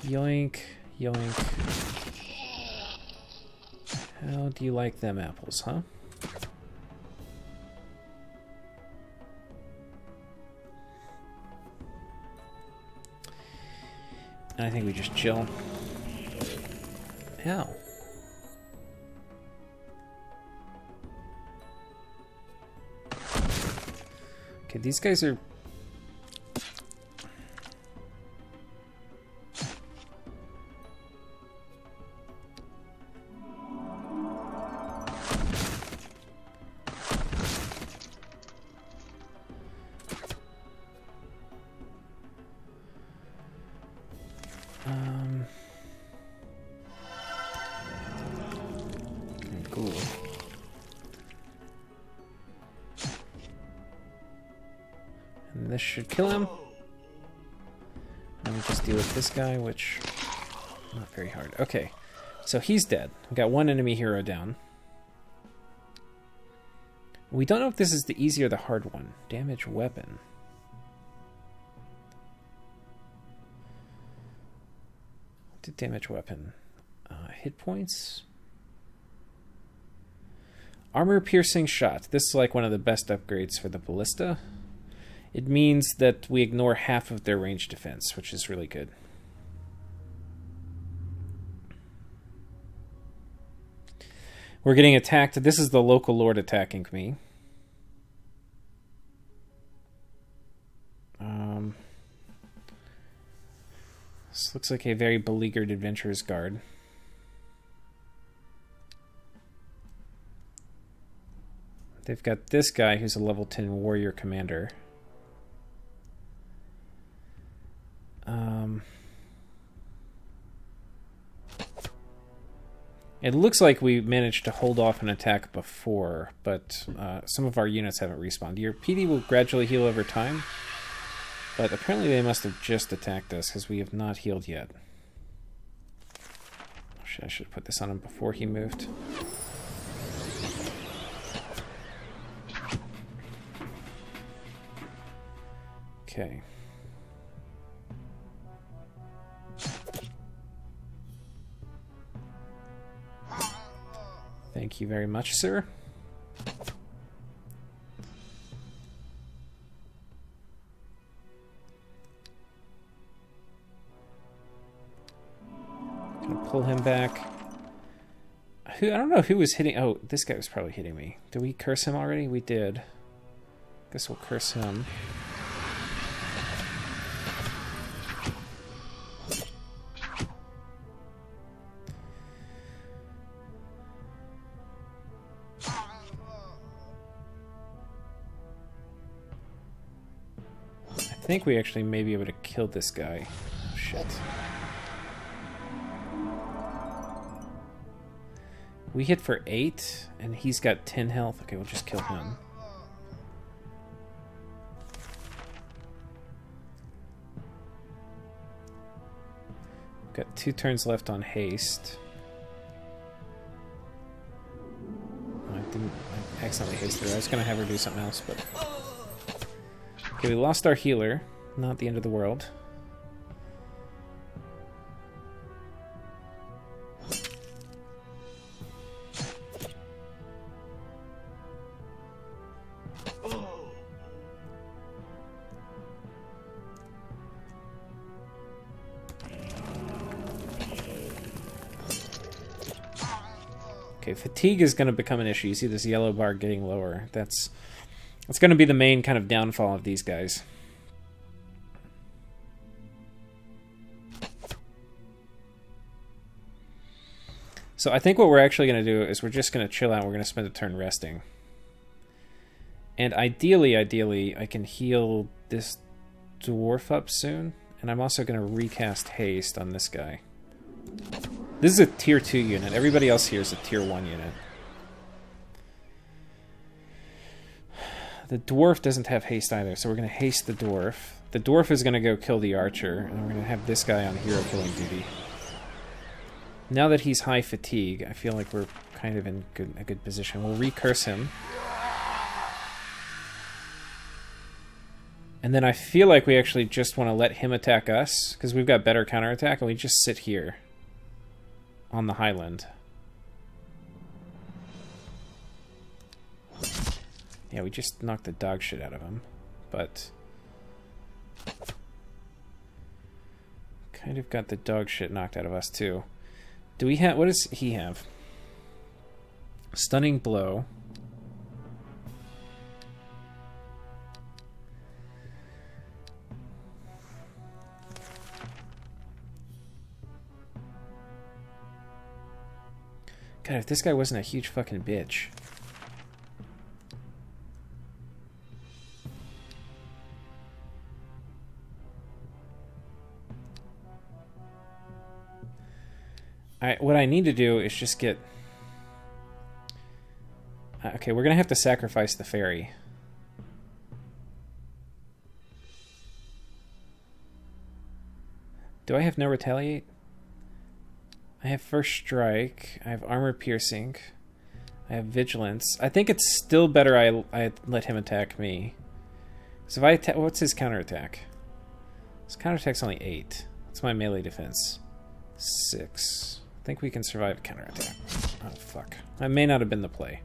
Yoink, yoink. How do you like them apples, huh? And I think we just chill. Ow. Okay, these guys are... Cool. And this should kill him. And we just deal with this guy, which... not very hard. Okay, so he's dead. We got one enemy hero down. We don't know if this is the easy or the hard one. Damage weapon. What did damage weapon? Hit points? Armor piercing shot. This is like one of the best upgrades for the ballista. It means that we ignore half of their range defense, which is really good. We're getting attacked. This is the local lord attacking me. This looks like a very beleaguered adventurer's guard. They've got this guy who's a level 10 warrior commander. It looks like we managed to hold off an attack before, but some of our units haven't respawned. Your PD will gradually heal over time, but apparently they must have just attacked us because we have not healed yet. Oh, shit, I should have put this on him before he moved. Okay. Thank you very much, sir. Gonna pull him back. I don't know who was hitting. Oh, this guy was probably hitting me. Did we curse him already? We did. Guess we'll curse him. I think we actually may be able to kill this guy. Oh, shit. We hit for 8, and he's got 10 health. Okay, we'll just kill him. Got 2 turns left on haste. accidentally haste through. I was going to have her do something else, but... Okay, we lost our healer. Not the end of the world. Okay, fatigue is going to become an issue. You see this yellow bar getting lower. That's going to be the main kind of downfall of these guys. So I think what we're actually going to do is we're just going to chill out. We're going to spend a turn resting. And ideally, I can heal this dwarf up soon. And I'm also going to recast haste on this guy. This is a tier 2 unit. Everybody else here is a tier 1 unit. The dwarf doesn't have haste either, so we're going to haste the dwarf. The dwarf is going to go kill the archer, and we're going to have this guy on hero killing duty. Now that he's high fatigue, I feel like we're kind of in a good position. We'll recurse him. And then I feel like we actually just want to let him attack us, because we've got better counterattack, and we just sit here on the highland. Yeah, we just knocked the dog shit out of him, but kind of got the dog shit knocked out of us too. Do we have, what does he have? Stunning blow. God, if this guy wasn't a huge fucking bitch. What I need to do is just get... okay, we're going to have to sacrifice the fairy. Do I have no retaliate? I have first strike. I have armor piercing. I have vigilance. I think it's still better I let him attack me. So if I attack... what's his counterattack? His counterattack's only 8. That's my melee defense. 6. I think we can survive a counterattack. Oh, fuck. That may not have been the play.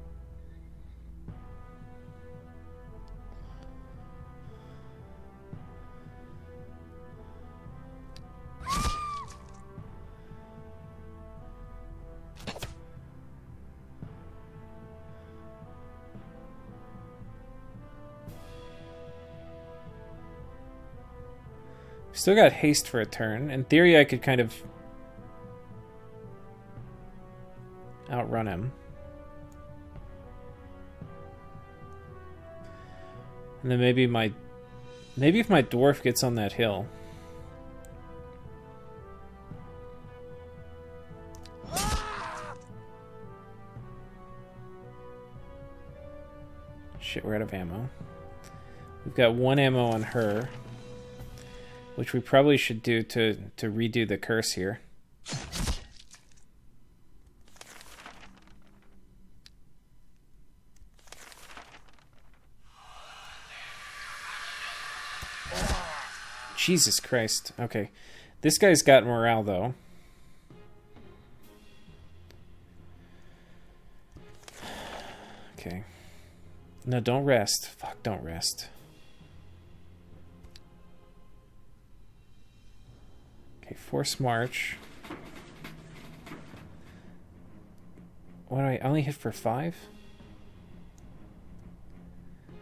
Still got haste for a turn. In theory, I could kind of outrun him. And then maybe if my dwarf gets on that hill. Shit, we're out of ammo. We've got 1 ammo on her, which we probably should do to redo the curse here. Jesus Christ. Okay. This guy's got morale, though. Okay. No, don't rest. Fuck, don't rest. Okay, force march. What do I only hit for 5?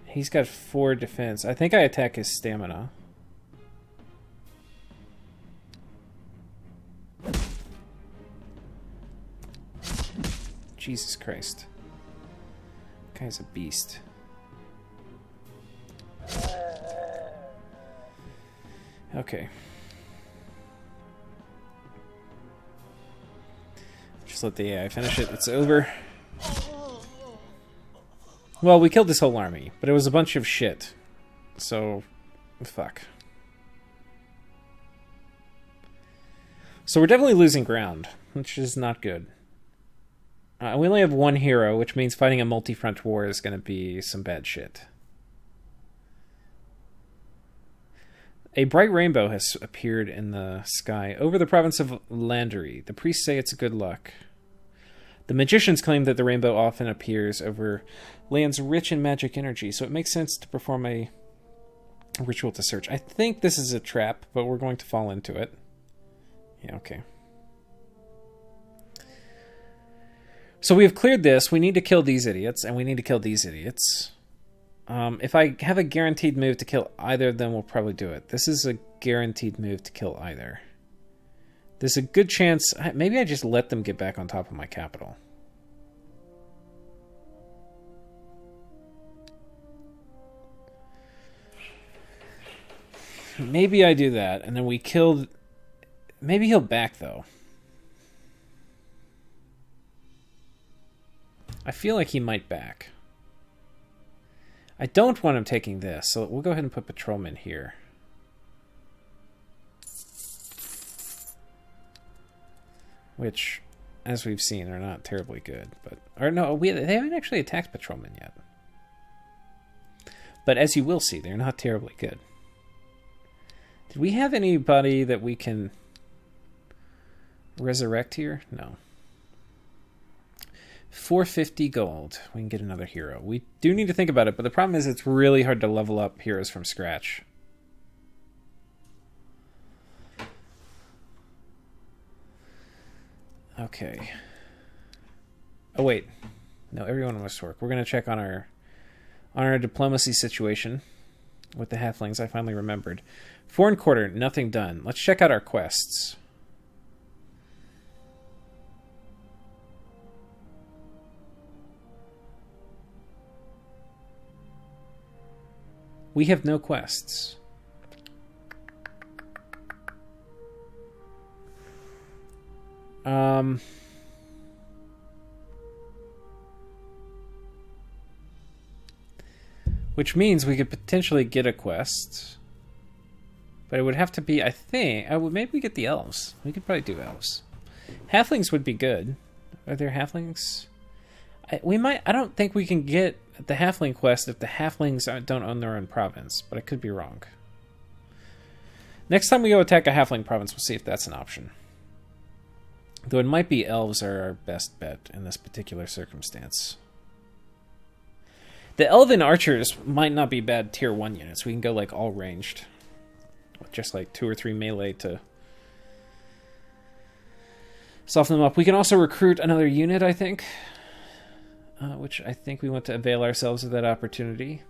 He's got 4 defense. I think I attack his stamina. Jesus Christ. Guy's a beast. Okay. Just let the AI finish it. It's over. Well, we killed this whole army, but it was a bunch of shit. So, fuck. So we're definitely losing ground, which is not good. We only have one hero, which means fighting a multi-front war is going to be some bad shit. A bright rainbow has appeared in the sky over the province of Landery. The priests say it's good luck. The magicians claim that the rainbow often appears over lands rich in magic energy, so it makes sense to perform a ritual to search. I think this is a trap, but we're going to fall into it. Yeah, okay. So we have cleared this. We need to kill these idiots, and we need to kill these idiots. If I have a guaranteed move to kill either of them, we'll probably do it. This is a guaranteed move to kill either. There's a good chance... Maybe I just let them get back on top of my capital. Maybe I do that, and then we kill... Maybe he'll back, though. I feel like he might back. I don't want him taking this, so we'll go ahead and put patrolmen here. Which, as we've seen, are not terribly good. Or no, they haven't actually attacked patrolmen yet. But as you will see, they're not terribly good. Did we have anybody that we can resurrect here? No. 450 gold. We can get another hero. We do need to think about it, but the problem is it's really hard to level up heroes from scratch. Okay. Oh, wait. No, everyone must work. We're going to check on our diplomacy situation with the halflings. I finally remembered. Foreign quarter, nothing done. Let's check out our quests. We have no quests. Which means we could potentially get a quest. But it would have to be, I think... maybe we get the elves. We could probably do elves. Halflings would be good. Are there halflings? I don't think we can get the halfling quest if the halflings don't own their own province, but I could be wrong. Next time we go attack a halfling province, we'll see if that's an option. Though it might be elves are our best bet in this particular circumstance. The elven archers might not be bad tier 1 units. We can go like all ranged. With just like 2 or 3 melee to soften them up. We can also recruit another unit, I think. Which I think we want to avail ourselves of that opportunity.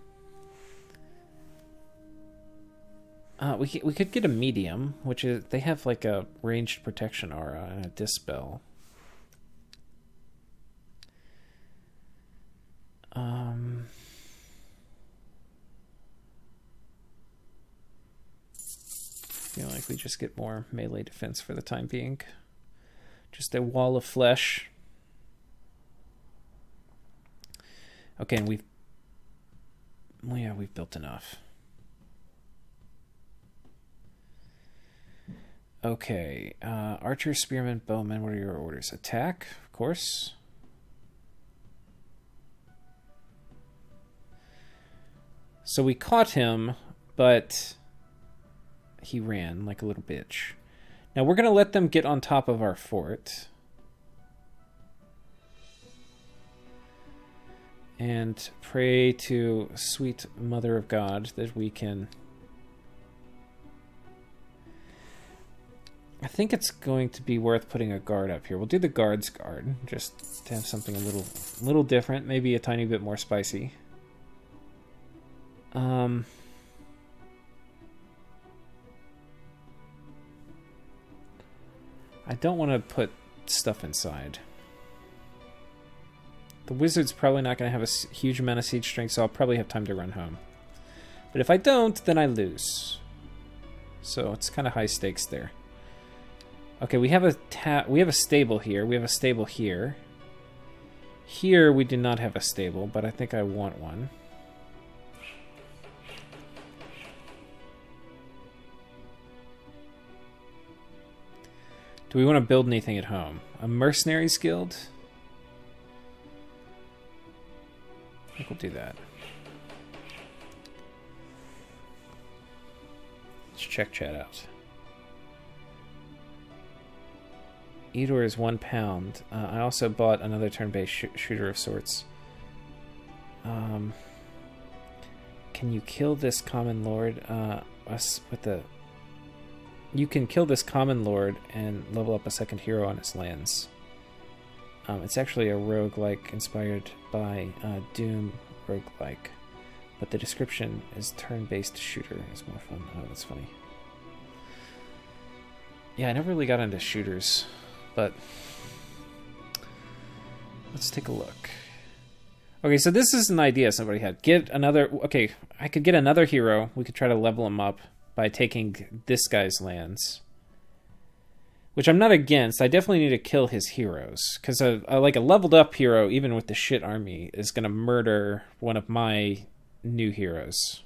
We could get a medium, which is... They have like a ranged protection aura and a dispel. I feel like we just get more melee defense for the time being. Just a wall of flesh. Okay, and we've built enough. Okay, archer, spearman, bowman, what are your orders? Attack, of course. So we caught him, but he ran like a little bitch. Now we're going to let them get on top of our fort. And pray to sweet Mother of God that we can... I think it's going to be worth putting a guard up here. We'll do the guard's guard, just to have something a little different, maybe a tiny bit more spicy. I don't want to put stuff inside. The wizard's probably not going to have a huge amount of siege strength, so I'll probably have time to run home. But if I don't, then I lose. So it's kind of high stakes there. Okay, we have a stable here. We have a stable here. Here we do not have a stable, but I think I want one. Do we want to build anything at home? A mercenaries guild? we'll do that. Let's check chat out. Eador is £1. I also bought another turn-based shooter of sorts. Can you kill this common lord? You can kill this common lord and level up a second hero on his lands. It's actually a roguelike inspired by Doom roguelike, but the description is turn-based shooter. It's more fun. Oh, that's funny. Yeah, I never really got into shooters, but let's take a look. Okay, so this is an idea somebody had. Okay, I could get another hero. We could try to level him up by taking this guy's lands, which I'm not against. I definitely need to kill his heroes, because a leveled up hero, even with the shit army, is going to murder one of my new heroes.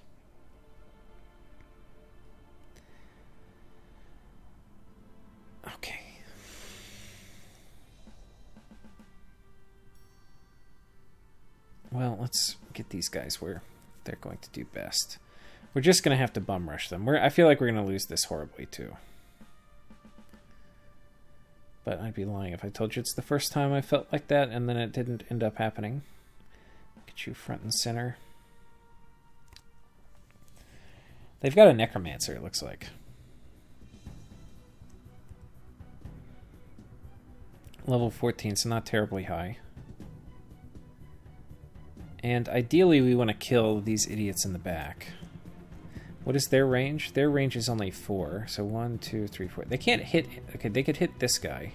Okay. Well, let's get these guys where they're going to do best. We're just going to have to bum rush them. I feel like we're going to lose this horribly, too. But I'd be lying if I told you it's the first time I felt like that, and then it didn't end up happening. Get you front and center. They've got a necromancer, it looks like. Level 14, so not terribly high. And ideally we want to kill these idiots in the back. What is their range? Their range is only 4. So 1, 2, 3, 4. They can't hit... Okay, they could hit this guy.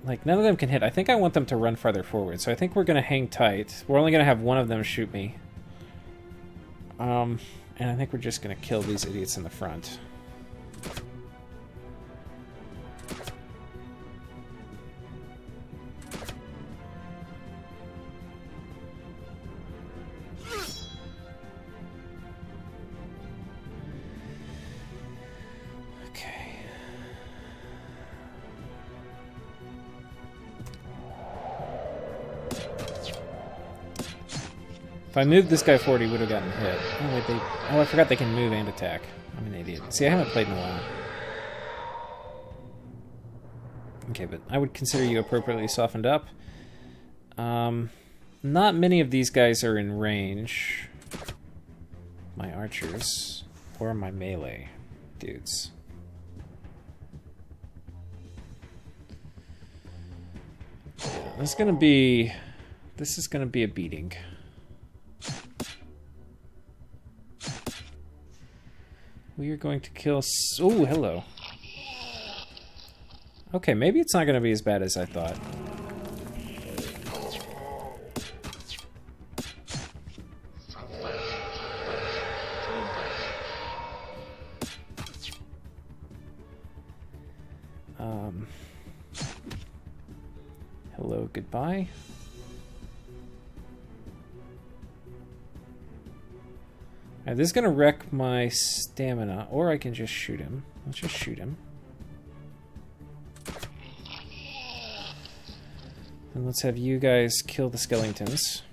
Like, none of them can hit. I think I want them to run farther forward. So I think we're going to hang tight. We're only going to have one of them shoot me. And I think we're just going to kill these idiots in the front. If I moved this guy forward, he would have gotten hit. Oh, wait, I forgot they can move and attack. I'm an idiot. See, I haven't played in a while. Okay, but I would consider you appropriately softened up. Not many of these guys are in range. My archers. Or my melee dudes. Yeah, this is gonna be a beating. We are going to kill... Oh, hello. Okay, maybe it's not going to be as bad as I thought. Hello, goodbye. Alright, this is going to wreck my stamina, or I can just shoot him. Let's just shoot him. And let's have you guys kill the skeletons.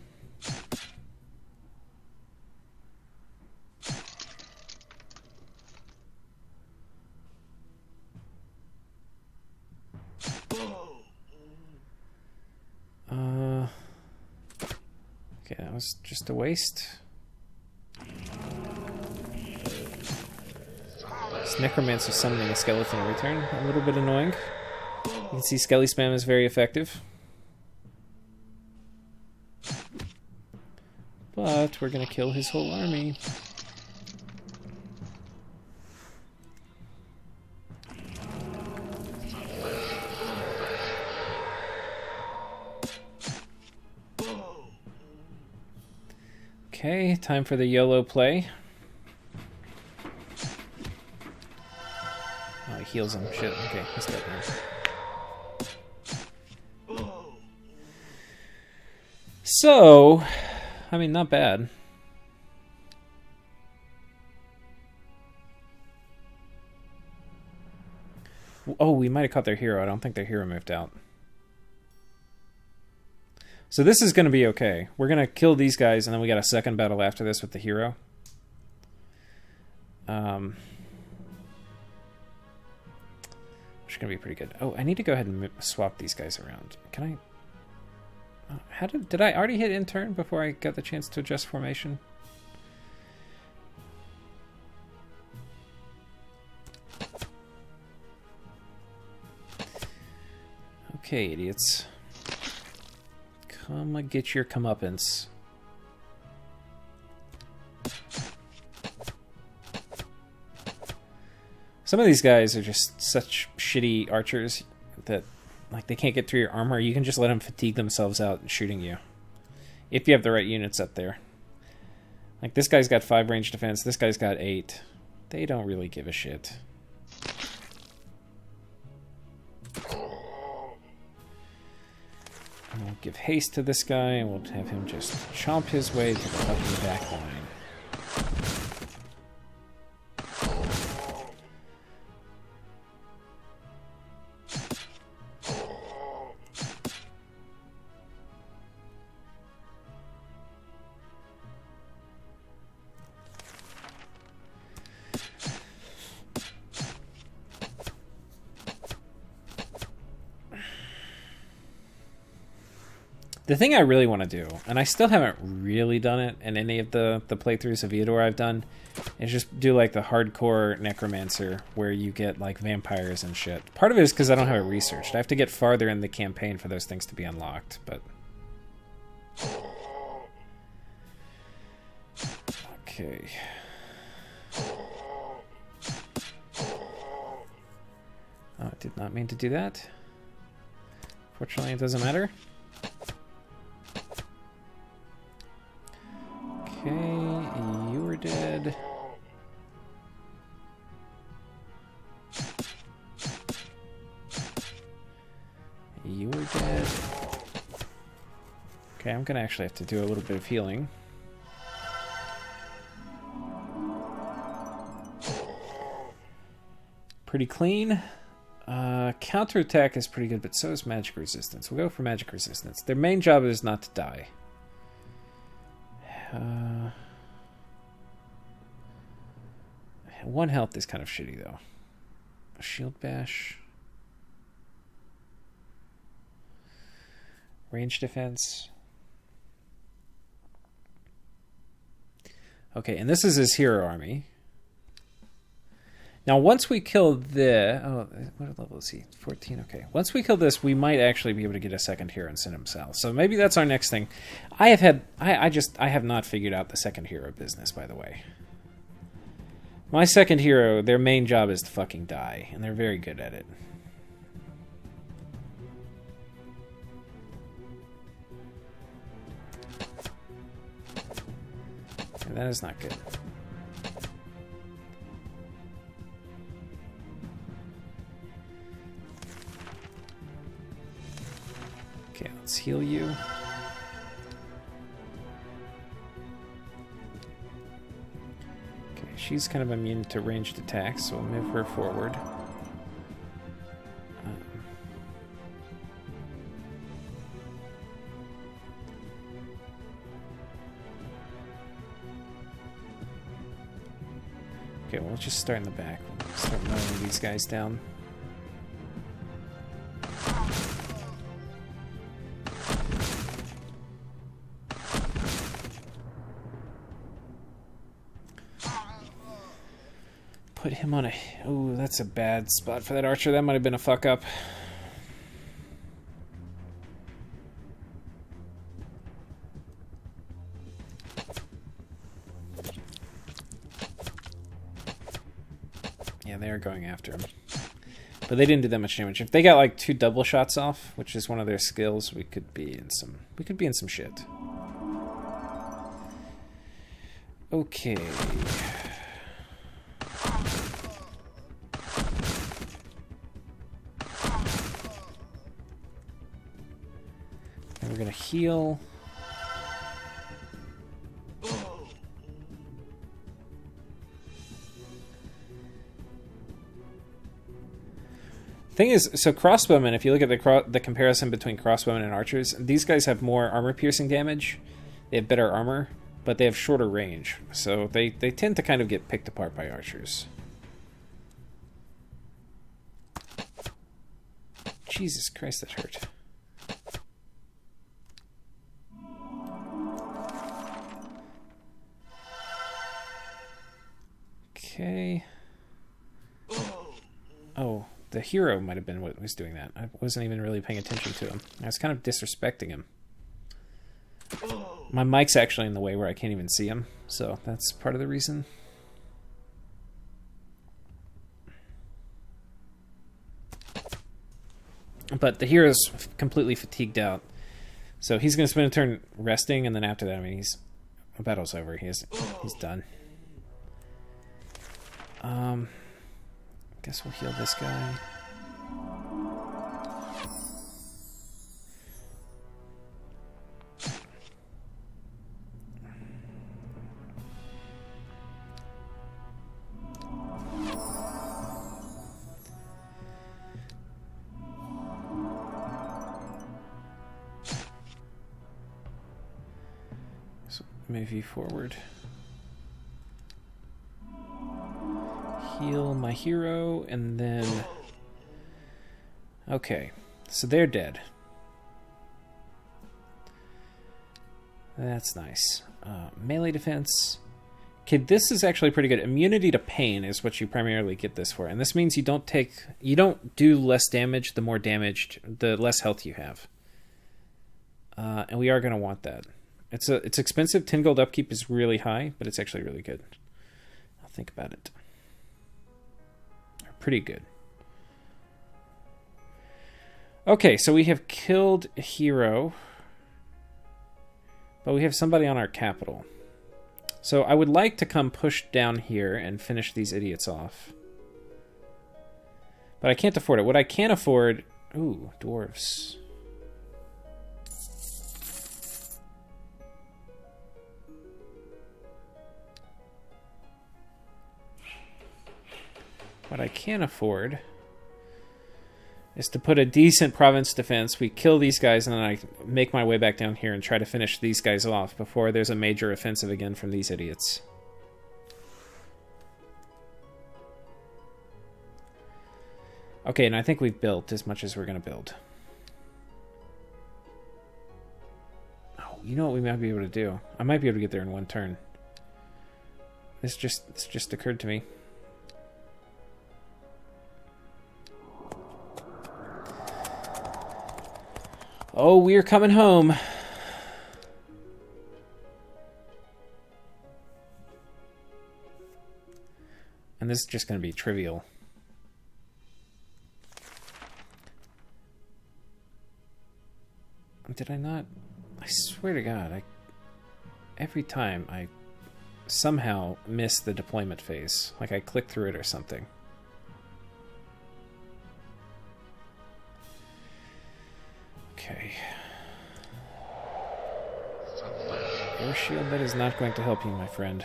Okay, that was just a waste. This necromancer summoning a skeleton in return. A little bit annoying. You can see skelly spam is very effective. But we're gonna kill his whole army. Okay, time for the YOLO play. Oh, he heals him. Shit. Okay, he's dead now. So, I mean, not bad. Oh, we might have caught their hero. I don't think their hero moved out. So this is going to be okay. We're going to kill these guys, and then we got a second battle after this with the hero. Which is going to be pretty good. Oh, I need to go ahead and swap these guys around. Can I... did I already hit intern before I got the chance to adjust formation? Okay, idiots. Come get your comeuppance. Some of these guys are just such shitty archers that, like, they can't get through your armor. You can just let them fatigue themselves out shooting you. If you have the right units up there. Like, this guy's got 5 range defense, this guy's got 8. They don't really give a shit. And we'll give haste to this guy, and we'll have him just chomp his way to the fucking back line. The thing I really want to do, and I still haven't really done it in any of the playthroughs of Eador I've done, is just do like the hardcore necromancer where you get like vampires and shit. Part of it is because I don't have it researched. I have to get farther in the campaign for those things to be unlocked, but... Okay. Oh, I did not mean to do that. Fortunately, it doesn't matter. Okay, you were dead. You were dead. Okay, I'm gonna actually have to do a little bit of healing. Pretty clean. Counterattack is pretty good, but so is magic resistance. We'll go for magic resistance. Their main job is not to die. 1 health is kind of shitty, though. A shield bash. Range defense. Okay, and this is his hero army. Now, once we kill the... Oh, what level is he? 14, okay. Once we kill this, we might actually be able to get a second hero and send him south. So maybe that's our next thing. I have not figured out the second hero business, by the way. My second hero, their main job is to fucking die, and they're very good at it. And that is not good. Okay, let's heal you. She's kind of immune to ranged attacks, so we'll move her forward. Okay, we'll just start in the back. We'll start mowing these guys down. Put him on a... Oh, that's a bad spot for that archer. That might have been a fuck up. Yeah, they are going after him. But they didn't do that much damage. If they got like 2 double shots off, which is one of their skills, we could be in some shit. Okay. We're gonna heal. Thing is, so crossbowmen, if you look at the comparison between crossbowmen and archers, these guys have more armor-piercing damage. They have better armor, but they have shorter range. So they tend to kind of get picked apart by archers. Jesus Christ, that hurt. Okay. Oh, the hero might have been what was doing that. I wasn't even really paying attention to him. I was kind of disrespecting him. My mic's actually in the way where I can't even see him, so that's part of the reason. But the hero's completely fatigued out, so he's going to spend a turn resting, and then after that, I mean, the battle's over. He's done. Guess we'll heal this guy. So move you forward. Heal my hero, and then... Okay, so they're dead. That's nice. Melee defense. Okay, this is actually pretty good. Immunity to pain is what you primarily get this for, and this means you don't do less damage the more damaged, the less health you have. And we are going to want that. It's expensive. 10 gold upkeep is really high, but it's actually really good. I'll think about it. Pretty good. Okay, so we have killed a hero, but we have somebody on our capital. So I would like to come push down here and finish these idiots off. But I can't afford it. What I can afford... Ooh, dwarves. What I can afford is to put a decent province defense. We kill these guys, and then I make my way back down here and try to finish these guys off before there's a major offensive again from these idiots. Okay, and I think we've built as much as we're going to build. Oh, you know what we might be able to do? I might be able to get there in one turn. This just occurred to me. Oh, we're coming home. And this is just going to be trivial. Did I not? I swear to God, every time I somehow miss the deployment phase. Like I click through it or something. Okay. Your shield, that is not going to help you, my friend.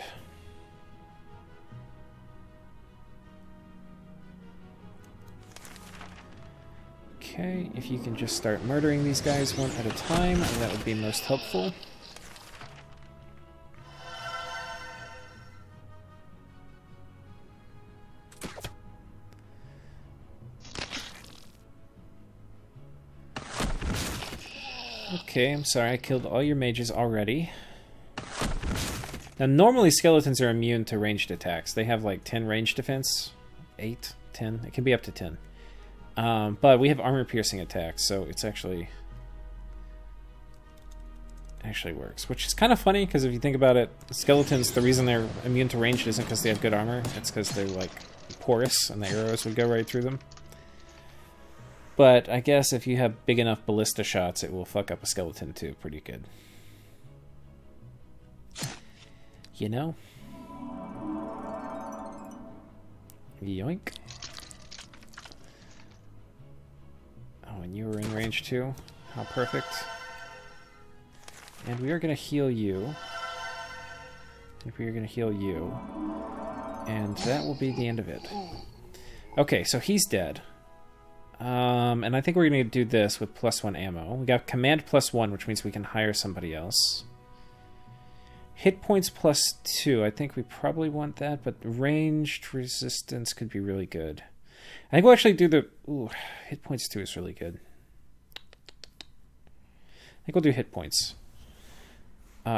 Okay, if you can just start murdering these guys one at a time, that would be most helpful. Okay, I'm sorry, I killed all your mages already. Now, normally skeletons are immune to ranged attacks. They have like 10 ranged defense. 8, 10, it can be up to 10. But we have armor-piercing attacks, so it's actually works. Which is kind of funny, because if you think about it, skeletons, the reason they're immune to ranged isn't because they have good armor. It's because they're, like, porous, and the arrows would go right through them. But I guess if you have big enough ballista shots, it will fuck up a skeleton too pretty good. You know? Yoink. Oh, and you were in range too? How perfect. And we are going to heal you. If we are going to heal you. And that will be the end of it. Okay, so he's dead. And I think we're going to do this with +1 ammo. We got command +1, which means we can hire somebody else. Hit points +2. I think we probably want that, but ranged resistance could be really good. I think we'll actually do the... Ooh, hit points 2 is really good. I think we'll do hit points.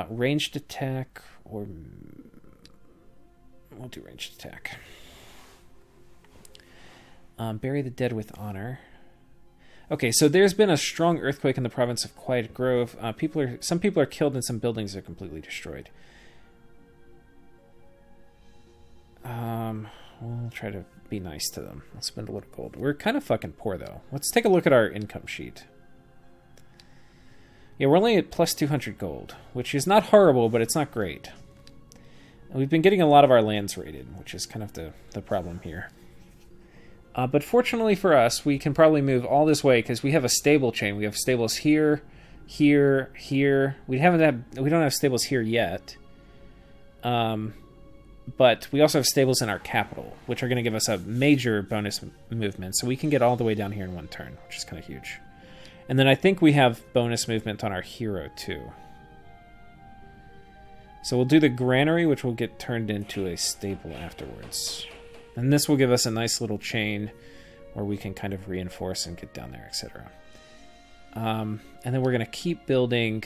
Ranged attack, or... We'll do ranged attack. Bury the dead with honor. Okay, so there's been a strong earthquake in the province of Quiet Grove. Some people are killed and some buildings are completely destroyed. We'll try to be nice to them. Let's spend a little gold. We're kind of fucking poor, though. Let's take a look at our income sheet. Yeah, we're only at +200 gold, which is not horrible, but it's not great. And we've been getting a lot of our lands raided, which is kind of the problem here. But fortunately for us, we can probably move all this way because we have a stable chain. We have stables here, here, here. We don't have stables here yet. But we also have stables in our capital, which are going to give us a major bonus movement. So we can get all the way down here in one turn, which is kind of huge. And then I think we have bonus movement on our hero too. So we'll do the granary, which will get turned into a stable afterwards. And this will give us a nice little chain where we can kind of reinforce and get down there, etc. And then we're going to keep building.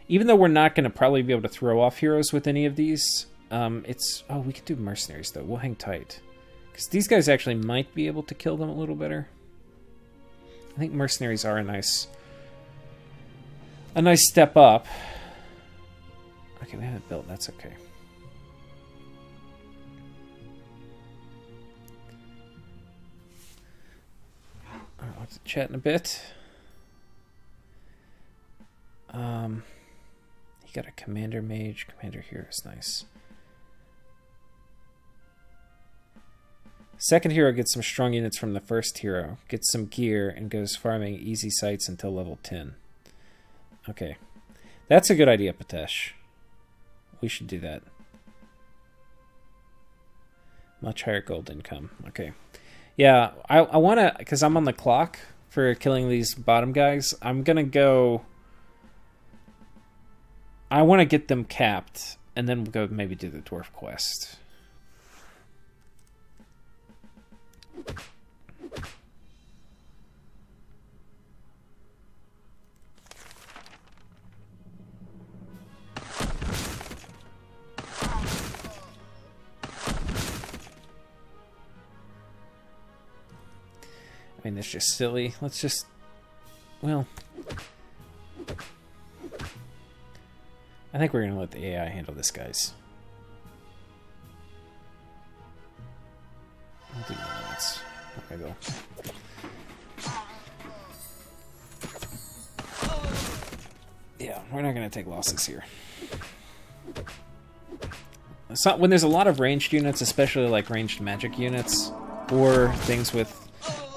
Even though we're not going to probably be able to throw off heroes with any of these, oh, we could do mercenaries, though. We'll hang tight. Because these guys actually might be able to kill them a little better. I think mercenaries are a nice step up. Okay, we have it built. That's okay. I'll have to chat in a bit. You got a commander mage. Commander hero is nice. Second hero gets some strong units from the first hero, gets some gear, and goes farming easy sites until level 10. Okay. That's a good idea, Patesh. We should do that. Much higher gold income. Okay. Yeah, I want to, because I'm on the clock for killing these bottom guys, I'm going to go... I want to get them capped, and then we'll go maybe do the dwarf quest. I mean, it's just silly. Let's just... Well... I think we're going to let the AI handle this, guys. I'll do minutes. Okay, go. Yeah, we're not going to take losses here. It's not, when there's a lot of ranged units, especially like ranged magic units, or things with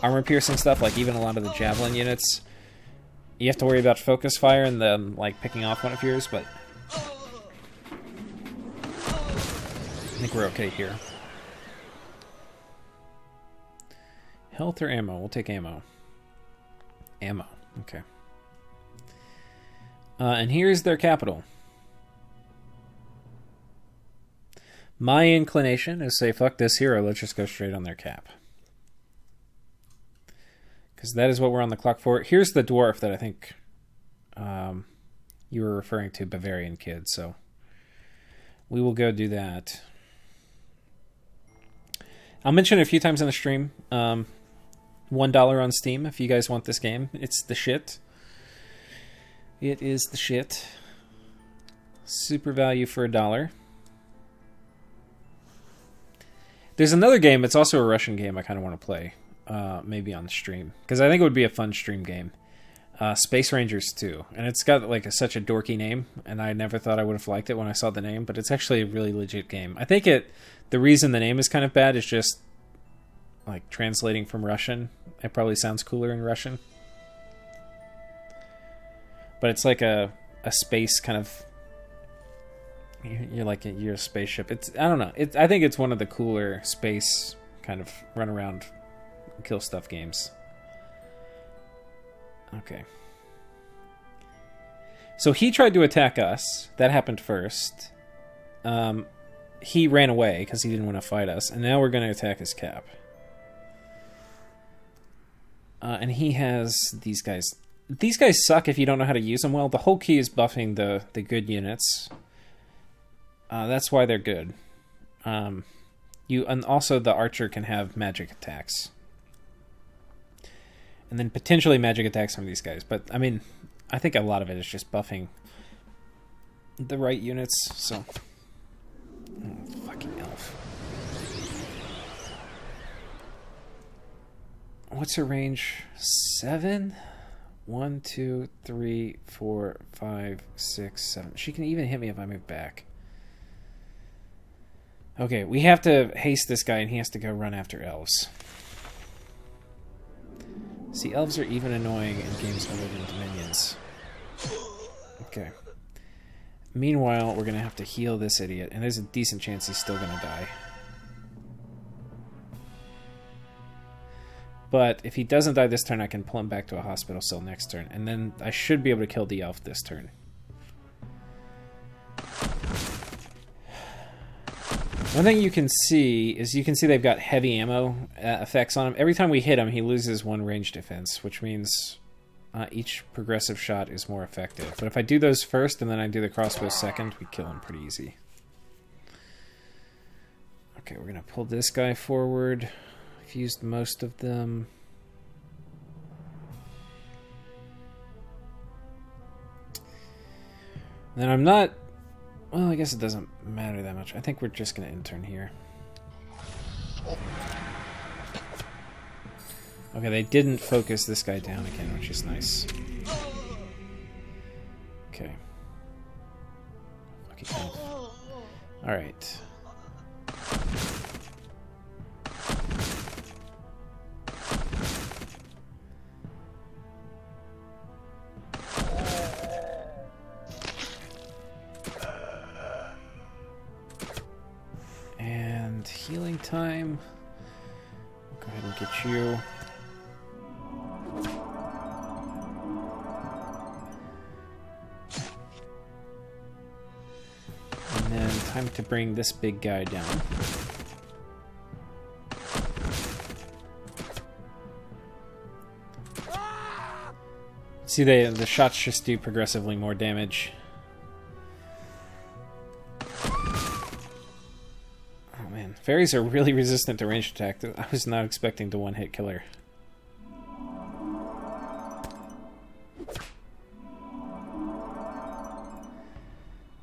armor-piercing stuff, like even a lot of the javelin units, you have to worry about focus fire and them like picking off one of yours, but I think we're okay here. Health or ammo? We'll take ammo. Ammo, okay. And here's their capital. My inclination is say, fuck this hero, let's just go straight on their cap. Because that is what we're on the clock for. Here's the dwarf that I think you were referring to, Bavarian Kid, so we will go do that. I'll mention it a few times in the stream. $1 on Steam if you guys want this game. It's the shit. It is the shit. Super value for $1. There's another game, it's also a Russian game I kind of want to play. Maybe on stream. Because I think it would be a fun stream game. Space Rangers 2. And it's got like such a dorky name. And I never thought I would have liked it when I saw the name. But it's actually a really legit game. I think the reason the name is kind of bad is just like translating from Russian. It probably sounds cooler in Russian. But it's like a space kind of... You're a spaceship. I don't know. I think it's one of the cooler space kind of run around kill stuff games. Okay. So he tried to attack us. That happened first. He ran away because he didn't want to fight us. And now we're going to attack his cap. And he has these guys. These guys suck if you don't know how to use them well. The whole key is buffing the good units. That's why they're good. And also the archer can have magic attacks. And then potentially magic attacks from these guys. But, I mean, I think a lot of it is just buffing the right units, so... Oh, fucking elf. What's her range? 7? 1, 2, 3, 4, 5, 6, 7. She can even hit me if I move back. Okay, we have to haste this guy, and he has to go run after elves. See, elves are even annoying in games other than Dominions. Okay. Meanwhile, we're going to have to heal this idiot, and there's a decent chance he's still going to die. But if he doesn't die this turn, I can pull him back to a hospital cell next turn, and then I should be able to kill the elf this turn. One thing you can see is they've got heavy ammo effects on him. Every time we hit him, he loses 1 range defense, which means each progressive shot is more effective. But if I do those first and then I do the crossbow second, we kill him pretty easy. Okay, we're going to pull this guy forward. I've used most of them. And then I'm not... Well, I guess it doesn't matter that much. I think we're just going to intern here. Okay, they didn't focus this guy down again, which is nice. Okay. Okay. Alright. And healing time. Go ahead and get you. And then time to bring this big guy down. See, the shots just do progressively more damage. Oh man, fairies are really resistant to ranged attack. I was not expecting to one-hit killer.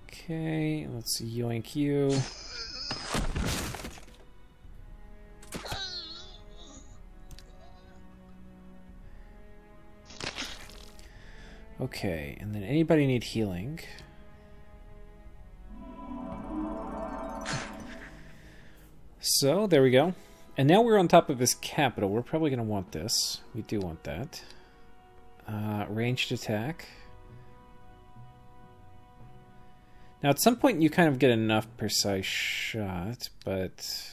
Okay, let's yoink you. Okay, and then anybody need healing? So, there we go. And now we're on top of his capital. We're probably going to want this. We do want that. Ranged attack. Now, at some point, you kind of get enough precise shot, but...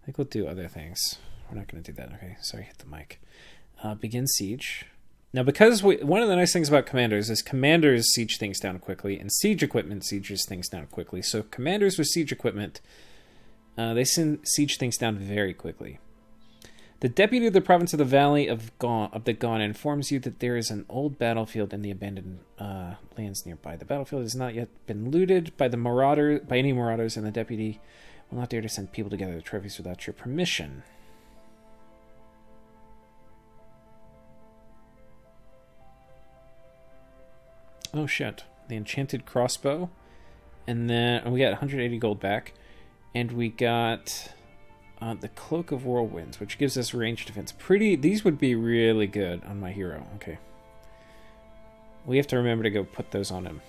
I think we'll do other things. We're not going to do that. Okay, sorry, hit the mic. Begin siege. Now, because one of the nice things about commanders is commanders siege things down quickly, and siege equipment sieges things down quickly. So commanders with siege equipment, they siege things down very quickly. The deputy of the province of the Valley of the Gone informs you that there is an old battlefield in the abandoned lands nearby. The battlefield has not yet been looted by any marauders, and the deputy will not dare to send people to gather the trophies without your permission. Oh shit, the enchanted crossbow, and then we got 180 gold back, and we got the cloak of whirlwinds, which gives us range defense. These would be really good on my hero. Okay, we have to remember to go put those on him.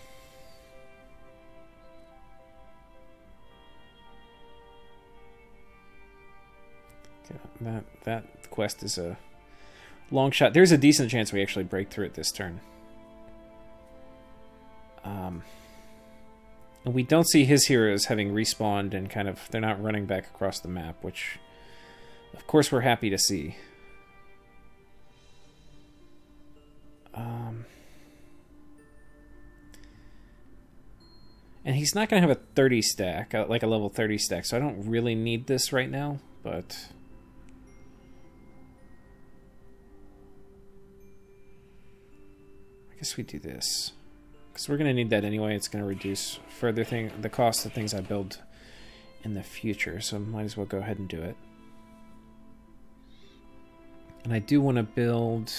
Okay, that quest is a long shot. There's a decent chance we actually break through it this turn. And we don't see his heroes having respawned and they're not running back across the map, which, of course, we're happy to see. And he's not going to have a 30 stack, like a level 30 stack, so I don't really need this right now, but... I guess we do this. Because we're going to need that anyway. It's going to reduce further the cost of things I build in the future, so might as well go ahead and do it. And I do want to build...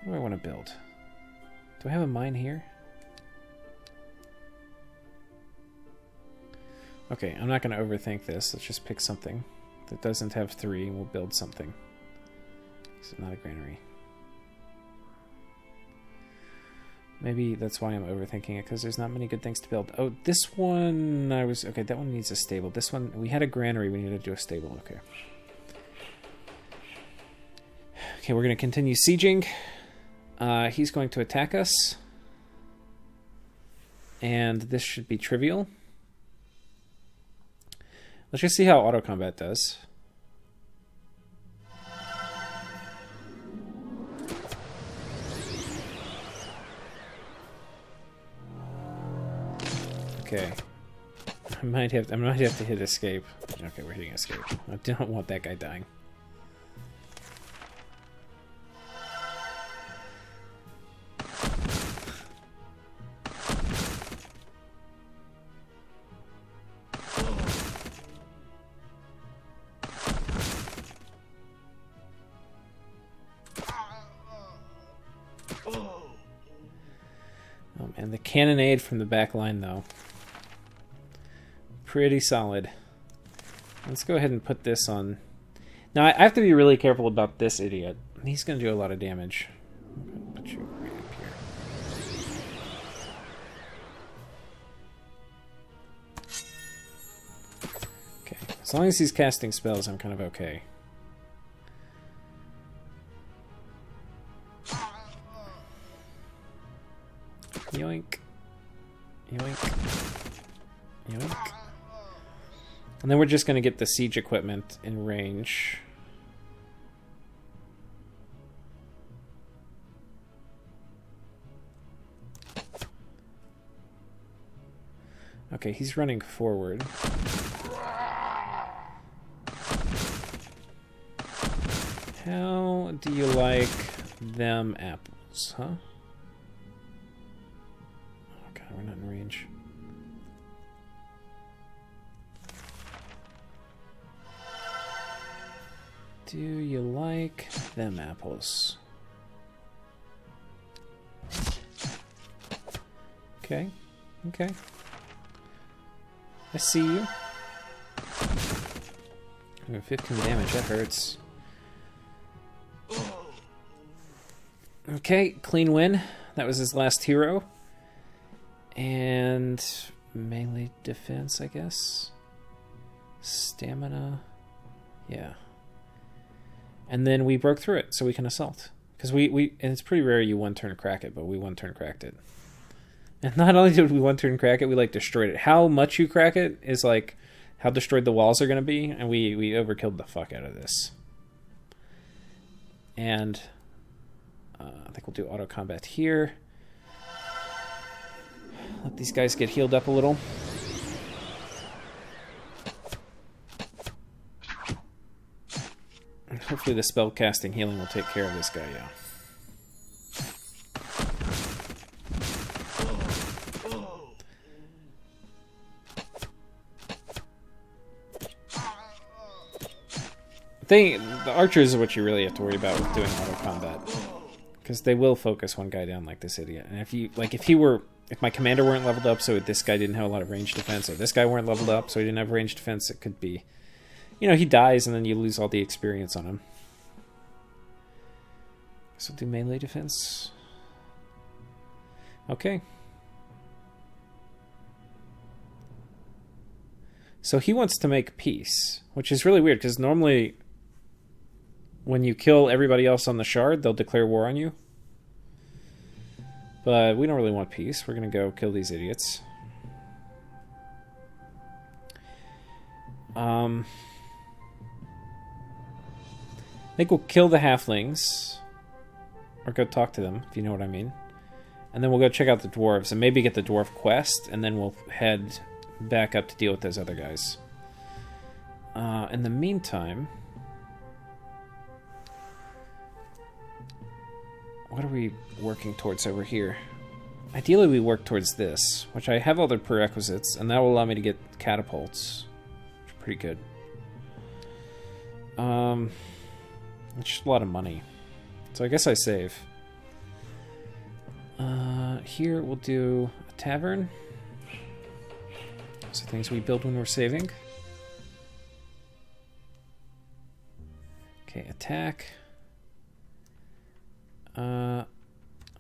what do I want to build? Do I have a mine here? Okay, I'm not going to overthink this. Let's just pick something that doesn't have 3 and we'll build something. So not a granary. Maybe that's why I'm overthinking it, because there's not many good things to build. Oh, this one okay, that one needs a stable. This one, we had a granary, we need to do a stable. Okay. Okay, we're going to continue sieging. He's going to attack us. And this should be trivial. Let's just see how auto combat does. Okay. I might have to hit escape. Okay, we're hitting escape. I don't want that guy dying. And the cannonade from the back line, though. Pretty solid. Let's go ahead and put this on. Now, I have to be really careful about this idiot. He's going to do a lot of damage. Put you right up here. Okay. As long as he's casting spells, I'm kind of okay. Yoink. Yoink. Yoink. And then we're just going to get the siege equipment in range. Okay, he's running forward. How do you like them apples, huh? We're not in range. Do you like them apples? Okay. Okay. I see you. 15 damage, that hurts. Okay, clean win. That was his last hero. And melee defense, I guess. Stamina. Yeah. And then we broke through it, so we can assault. Because and it's pretty rare you one-turn crack it, but we one-turn cracked it. And not only did we one-turn crack it, we, like, destroyed it. How much you crack it is, like, how destroyed the walls are going to be, and we overkilled the fuck out of this. And I think we'll do auto combat here. Let these guys get healed up a little. And hopefully the spell casting healing will take care of this guy, yeah. The archers are what you really have to worry about with doing auto combat. Because they will focus one guy down like this idiot. And if my commander weren't leveled up so this guy didn't have a lot of range defense, or this guy weren't leveled up so he didn't have range defense, it could be... You know, he dies and then you lose all the experience on him. So do melee defense. Okay. So he wants to make peace, which is really weird, because normally when you kill everybody else on the shard, they'll declare war on you. But we don't really want peace. We're going to go kill these idiots. I think we'll kill the halflings. Or go talk to them, if you know what I mean. And then we'll go check out the dwarves and maybe get the dwarf quest. And then we'll head back up to deal with those other guys. In the meantime... what are we working towards over here? Ideally we work towards this, which I have all the prerequisites, and that will allow me to get catapults. Which are pretty good. It's just a lot of money. So I guess I save. Here we'll do a tavern. So things we build when we're saving. Okay, attack. I'll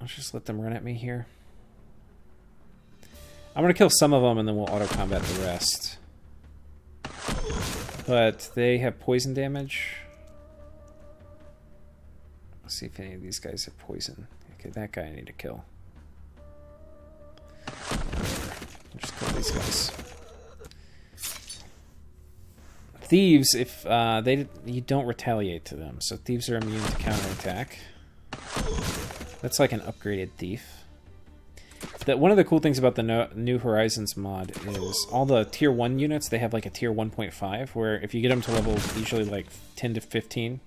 just let them run at me here. I'm gonna kill some of them and then we'll auto-combat the rest. But they have poison damage. Let's see if any of these guys have poison. Okay, that guy I need to kill. Just kill these guys. Thieves, if you don't retaliate to them, so thieves are immune to counterattack. That's like an upgraded thief. One of the cool things about the New Horizons mod is all the tier 1 units, they have like a tier 1.5, where if you get them to level usually like 10 to 15,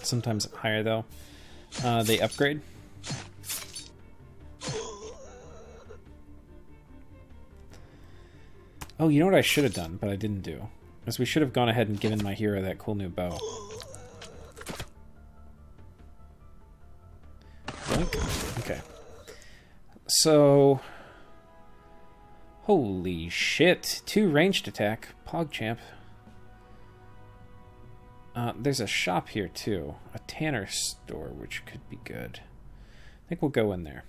sometimes higher though, they upgrade. Oh, you know what I should have done, but I didn't do? Is we should have gone ahead and given my hero that cool new bow. Okay. So... holy shit. 2 ranged attack. PogChamp. There's a shop here, too. A tanner store, which could be good. I think we'll go in there.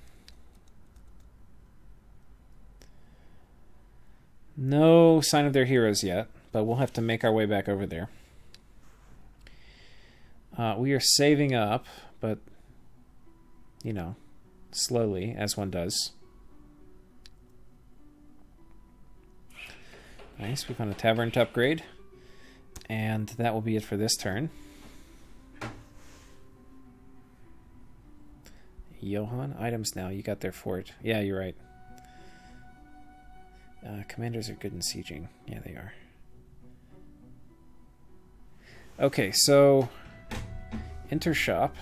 No sign of their heroes yet, but we'll have to make our way back over there. We are saving up, but... you know, slowly, as one does. Nice, we found a tavern to upgrade. And that will be it for this turn. Johan, items now, you got their fort. Yeah, you're right. Commanders are good in sieging. Yeah, they are. Okay, so... enter shop.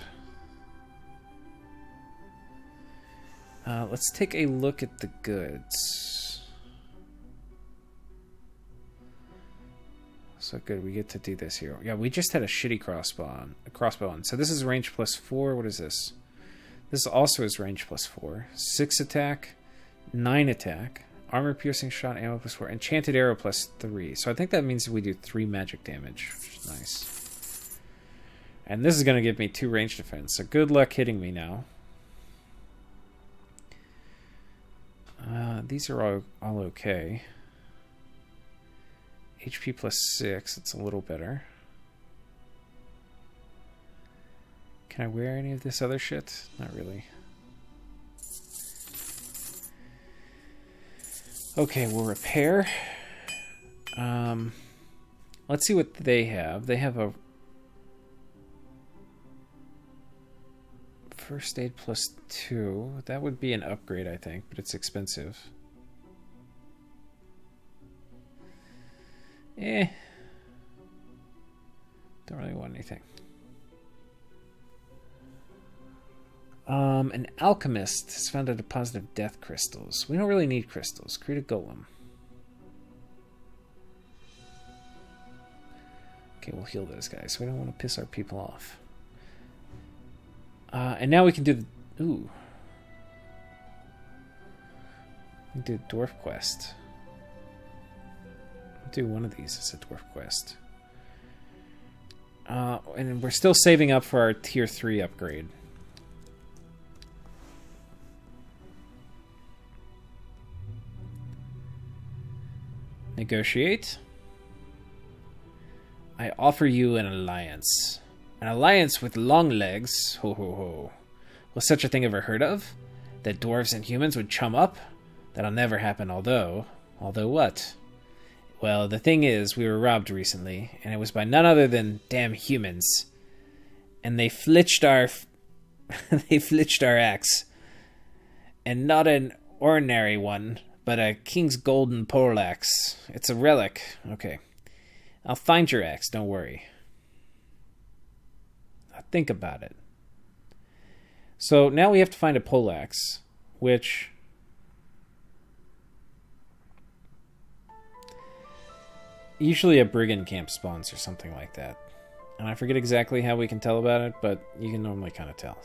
Let's take a look at the goods. So good, we get to do this here. Yeah, we just had a shitty crossbow on. So this is range +4. What is this? This also is range +4. 6 attack, 9 attack, armor piercing shot, ammo +4, enchanted arrow +3. So I think that means we do 3 magic damage, which is nice. And this is going to give me 2 range defense. So good luck hitting me now. These are all okay. HP +6, it's a little better. Can I wear any of this other shit? Not really. Okay, we'll repair. Let's see what they have. They have a first aid +2. That would be an upgrade, I think, but it's expensive. Don't really want anything. An alchemist has found a deposit of death crystals. We don't really need crystals. Create a golem. Okay, we'll heal those guys. We don't want to piss our people off. And now we can do the... ooh. We can do a dwarf quest. I'll do one of these as a dwarf quest. And we're still saving up for our tier 3 upgrade. Negotiate. I offer you an alliance. An alliance with long legs. Ho ho ho. Was such a thing ever heard of? that dwarves and humans would chum up? That'll never happen, although... Although what? Well, the thing is, we were robbed recently, and it was by none other than damn humans. And they flitched our... they flitched our axe. And not an ordinary one, but a king's golden poleaxe. It's a relic. Okay. I'll find your axe, don't worry. Now think about it. So now we have to find a poleaxe, which... usually a brigand camp spawns or something like that. And I forget exactly how we can tell about it, but you can normally kind of tell.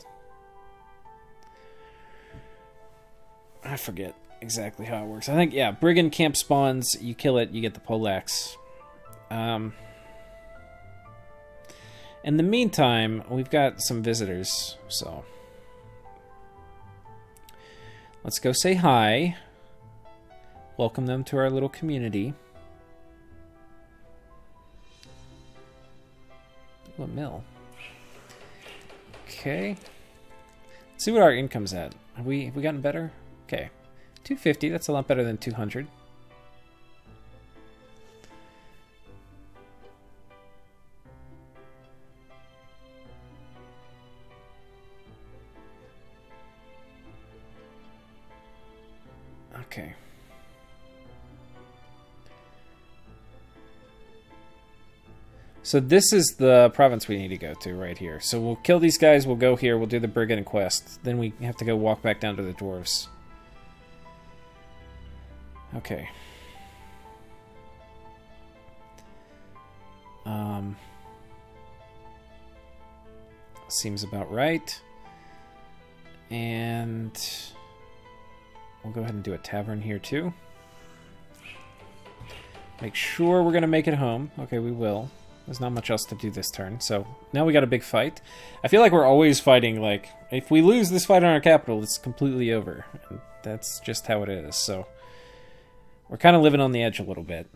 I forget exactly how it works. I think, yeah, brigand camp spawns, you kill it, you get the poleaxe. In the meantime, we've got some visitors, so... let's go say hi. Welcome them to our little community. Ooh, a mill. Okay. Let's see what our income's at. Have we gotten better? Okay. 250, that's a lot better than 200. Okay. So this is the province we need to go to right here. So we'll kill these guys, we'll go here, we'll do the brigand quest. Then we have to go walk back down to the dwarves. Okay. Seems about right. And we'll go ahead and do a tavern here too. Make sure we're going to make it home. Okay, we will. There's not much else to do this turn. So now we got a big fight. I feel like we're always fighting, like, if we lose this fight on our capital, it's completely over. And that's just how it is. So we're kind of living on the edge a little bit.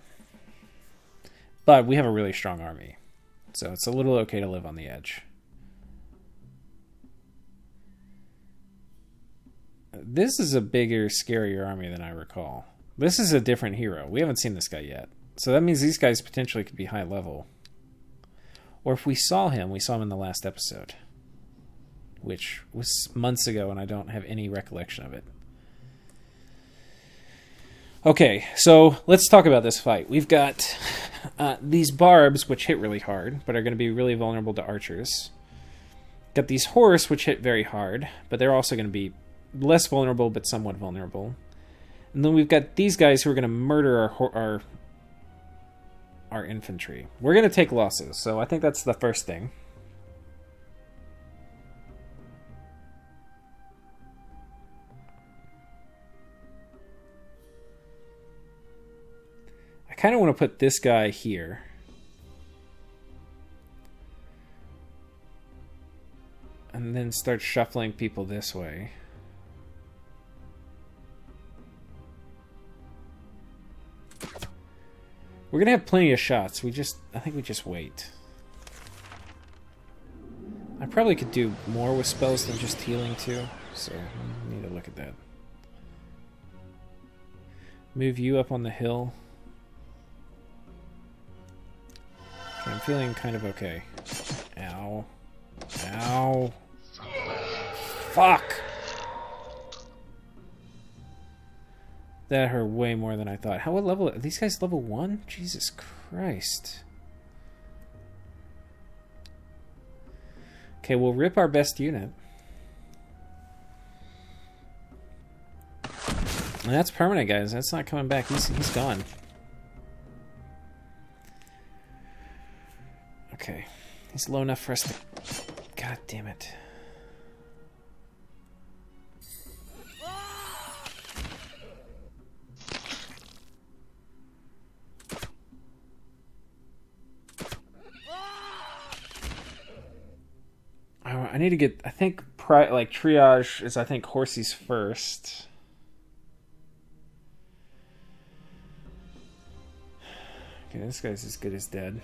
But we have a really strong army. So it's a little okay to live on the edge. This is a bigger, scarier army than I recall. This is a different hero. We haven't seen this guy yet. So that means these guys potentially could be high level. Or if we saw him in the last episode. Which was months ago and I don't have any recollection of it. Okay, so let's talk about this fight. We've got these barbs, which hit really hard, but are going to be really vulnerable to archers. Got these horse, which hit very hard, but they're also going to be less vulnerable, but somewhat vulnerable. And then we've got these guys who are going to murder our infantry. We're going to take losses, so I think that's the first thing. I kind of want to put this guy here. And then start shuffling people this way. We're going to have plenty of shots. I think we just wait. I probably could do more with spells than just healing too. So, I need to look at that. Move you up on the hill. Okay, I'm feeling kind of okay. Ow. Ow. Fuck! That hurt way more than I thought. What level? Are these guys level 1? Jesus Christ. Okay, we'll rip our best unit. And that's permanent, guys. That's not coming back. He's gone. Okay. He's low enough for us to... God damn it. I need to get... I think like triage is, I think, horsies first. Okay, this guy's as good as dead.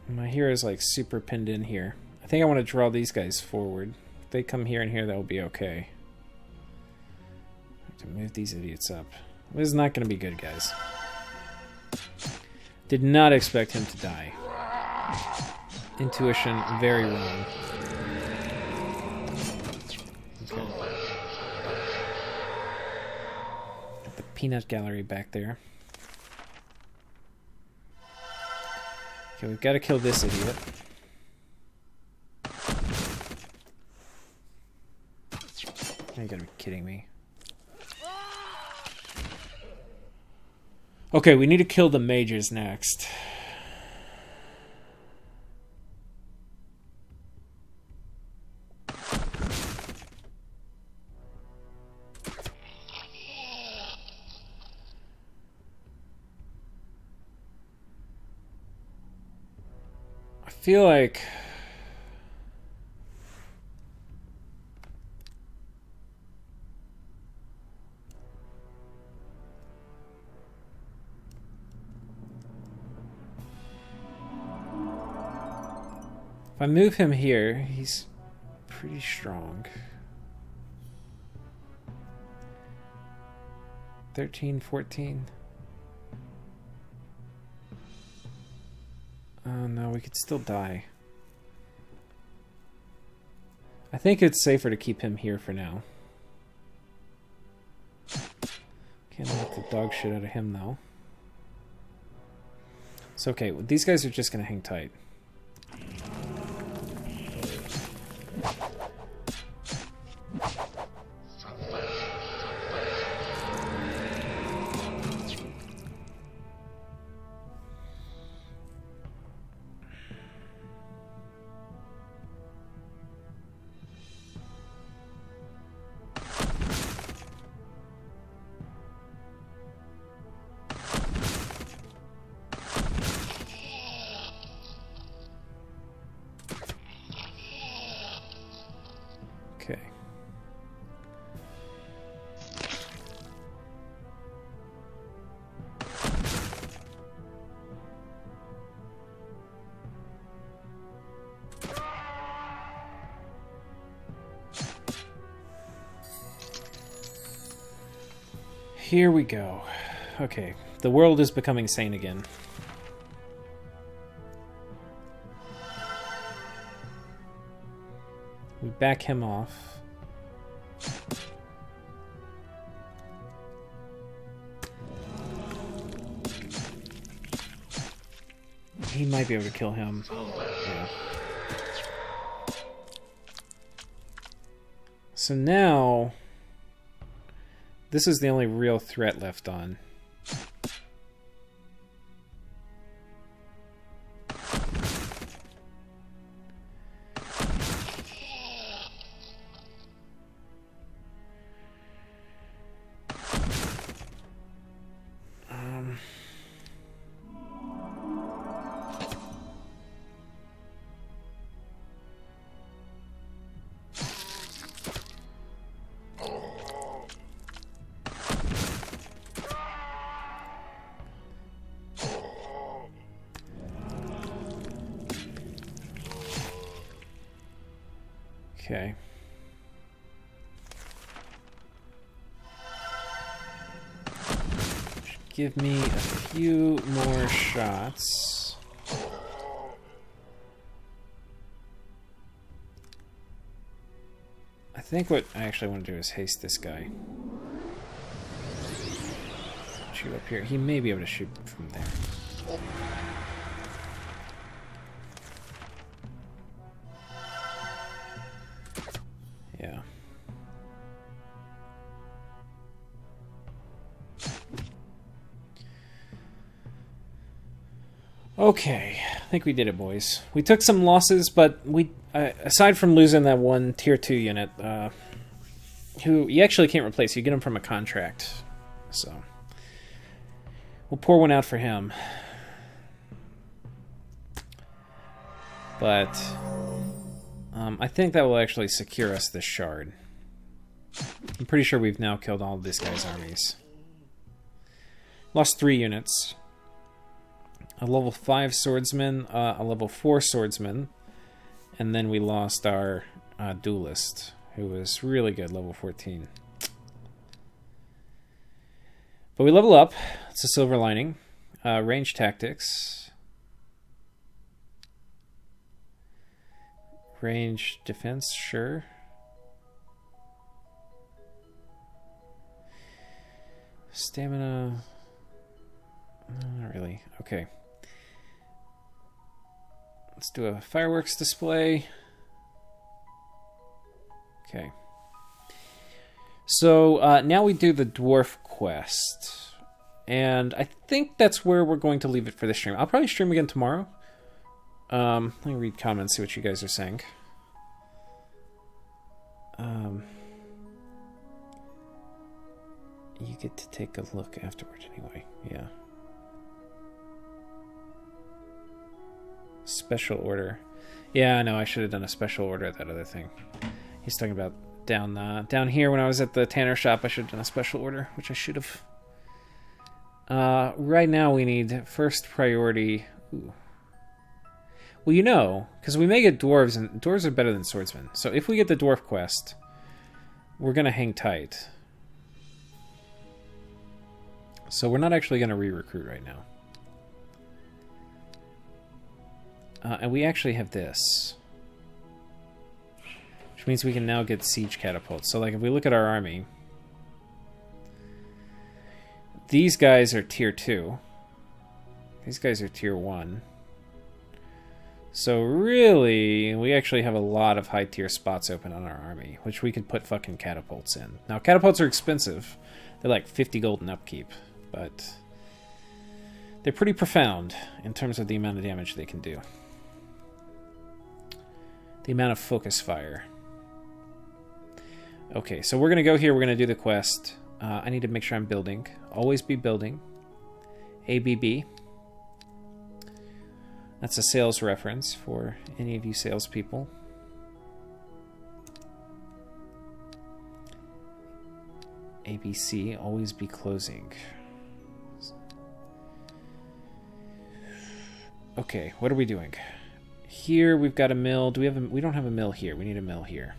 My hero's like super pinned in here. I think I want to draw these guys forward. If they come here and here, that'll be okay. I have to move these idiots up. This is not going to be good, guys. Did not expect him to die. Intuition, very wrong. Okay. Got the peanut gallery back there. Okay, we've got to kill this idiot. You gotta be kidding me. Okay, we need to kill the mages next. I feel like if I move him here, he's pretty strong. 13, 14. Oh no, we could still die. I think it's safer to keep him here for now. Can't let the dog shit out of him though. It's okay, these guys are just gonna hang tight. Okay. Here we go. Okay, the world is becoming sane again. We back him off. He might be able to kill him. Yeah. So now, this is the only real threat left on. Okay. Give me a few more shots. I think what I actually want to do is haste this guy. Shoot up here. He may be able to shoot from there. Yeah. Okay, I think we did it, boys. We took some losses, but we, aside from losing that one tier 2 unit, who you actually can't replace, you get him from a contract, so we'll pour one out for him. But I think that will actually secure us this shard. I'm pretty sure we've now killed all of this guy's armies. Lost 3 units. a level 5 swordsman, a level 4 swordsman, and then we lost our duelist, who was really good, level 14. But we level up. It's a silver lining. Range tactics. Range defense, sure. Stamina. Not really. Okay. Let's do a fireworks display. Okay. So now we do the dwarf quest. And I think that's where we're going to leave it for this stream. I'll probably stream again tomorrow. Let me read comments, see what you guys are saying. You get to take a look afterward anyway. Yeah. Special order. Yeah, I know. I should have done a special order at that other thing. He's talking about down here when I was at the tanner shop. I should have done a special order, which I should have. Right now we need first priority. Ooh. Well, you know, because we may get dwarves, and dwarves are better than swordsmen. So if we get the dwarf quest, we're going to hang tight. So we're not actually going to re-recruit right now. And we actually have this. Which means we can now get siege catapults. So like if we look at our army, these guys are tier 2. These guys are tier 1. So really, we actually have a lot of high tier spots open on our army, which we could put fucking catapults in. Now catapults are expensive. They're like 50 gold in upkeep, but they're pretty profound in terms of the amount of damage they can do. The amount of focus fire. Okay, so we're going to go here. We're going to do the quest. I need to make sure I'm building. Always be building. ABB. That's a sales reference for any of you salespeople. ABC. Always be closing. Okay, what are we doing? Here we've got a mill. Do we have a, we don't have a mill here. We need a mill here.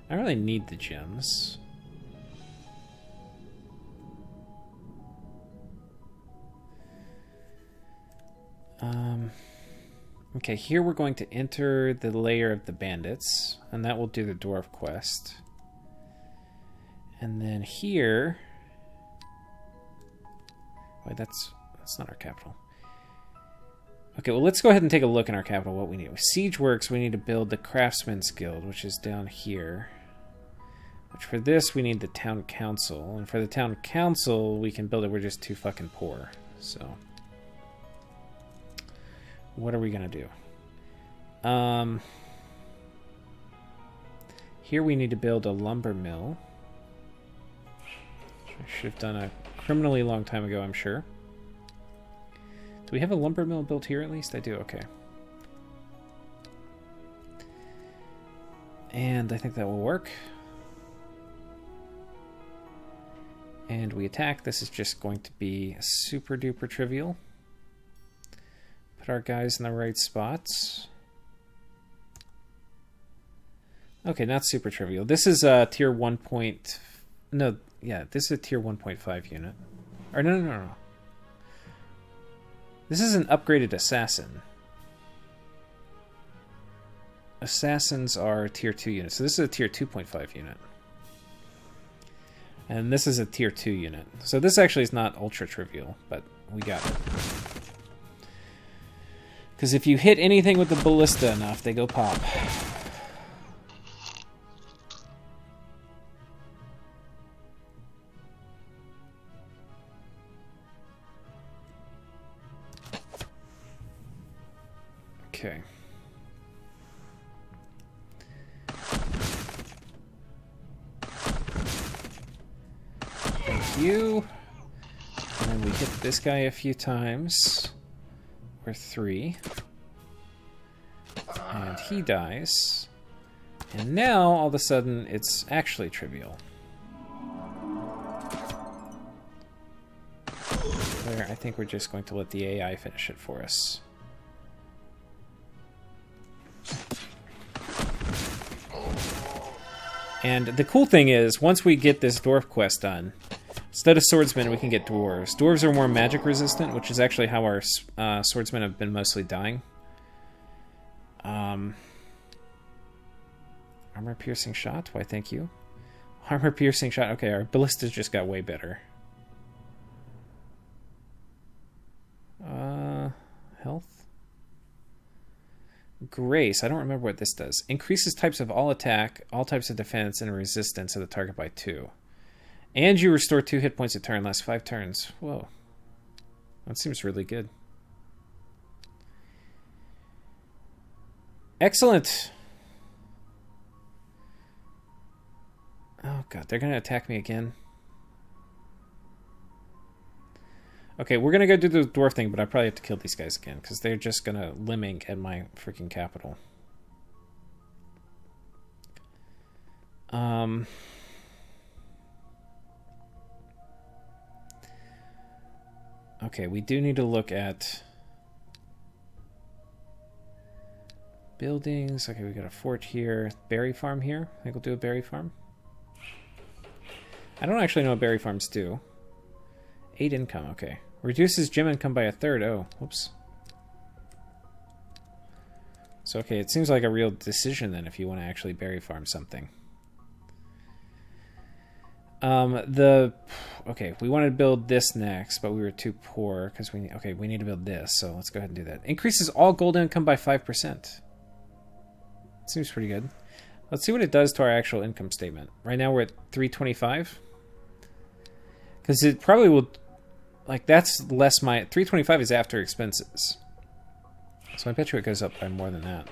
I don't really need the gems. Okay, here we're going to enter the lair of the bandits, and that will do the dwarf quest. And then here... Wait, that's not our capital. Okay, well, let's go ahead and take a look in our capital what we need. With Siege Works, we need to build the Craftsman's Guild, which is down here. Which for this, we need the Town Council. And for the Town Council, we can build it. We're just too fucking poor. So, what are we going to do? Here we need to build a lumber mill. Which I should have done a criminally long time ago, I'm sure. Do we have a lumber mill built here at least? I do, okay. And I think that will work. And we attack. This is just going to be super duper trivial. Put our guys in the right spots. Okay, not super trivial. This is a tier 1 point... No, yeah, this is a tier 1.5 unit. Or no. This is an upgraded assassin. Assassins are tier 2 units. So this is a tier 2.5 unit. And this is a tier 2 unit. So this actually is not ultra trivial, but we got it. Because if you hit anything with the ballista enough, they go pop. Okay. Thank you. And then we hit this guy a few times. Or 3. And he dies. And now, all of a sudden, it's actually trivial. Where I think we're just going to let the AI finish it for us. And the cool thing is, once we get this dwarf quest done, instead of swordsmen, we can get dwarves. Dwarves are more magic resistant, which is actually how our swordsmen have been mostly dying. Armor piercing shot? Why, thank you. Armor piercing shot. Okay, our ballistas just got way better. Health? Grace. I don't remember what this does. Increases types of all attack, all types of defense, and resistance of the target by 2. And you restore 2 hit points a turn, lasts 5 turns. Whoa. That seems really good. Excellent. Oh god, they're going to attack me again. Okay, we're going to go do the dwarf thing, but I probably have to kill these guys again, because they're just going to lemming at my freaking capital. Okay, we do need to look at buildings. Okay, we got a fort here. Berry farm here. I think we'll do a berry farm. I don't actually know what berry farms do. 8 income, okay. Reduces gym income by 1/3. Oh, whoops. So, okay, it seems like a real decision then if you want to actually berry farm something. Okay, we wanted to build this next, but we were too poor because we need to build this, so let's go ahead and do that. Increases all gold income by 5%. Seems pretty good. Let's see what it does to our actual income statement. Right now we're at 325. Because it probably will, like, that's less my, 325 is after expenses. So I bet you it goes up by more than that.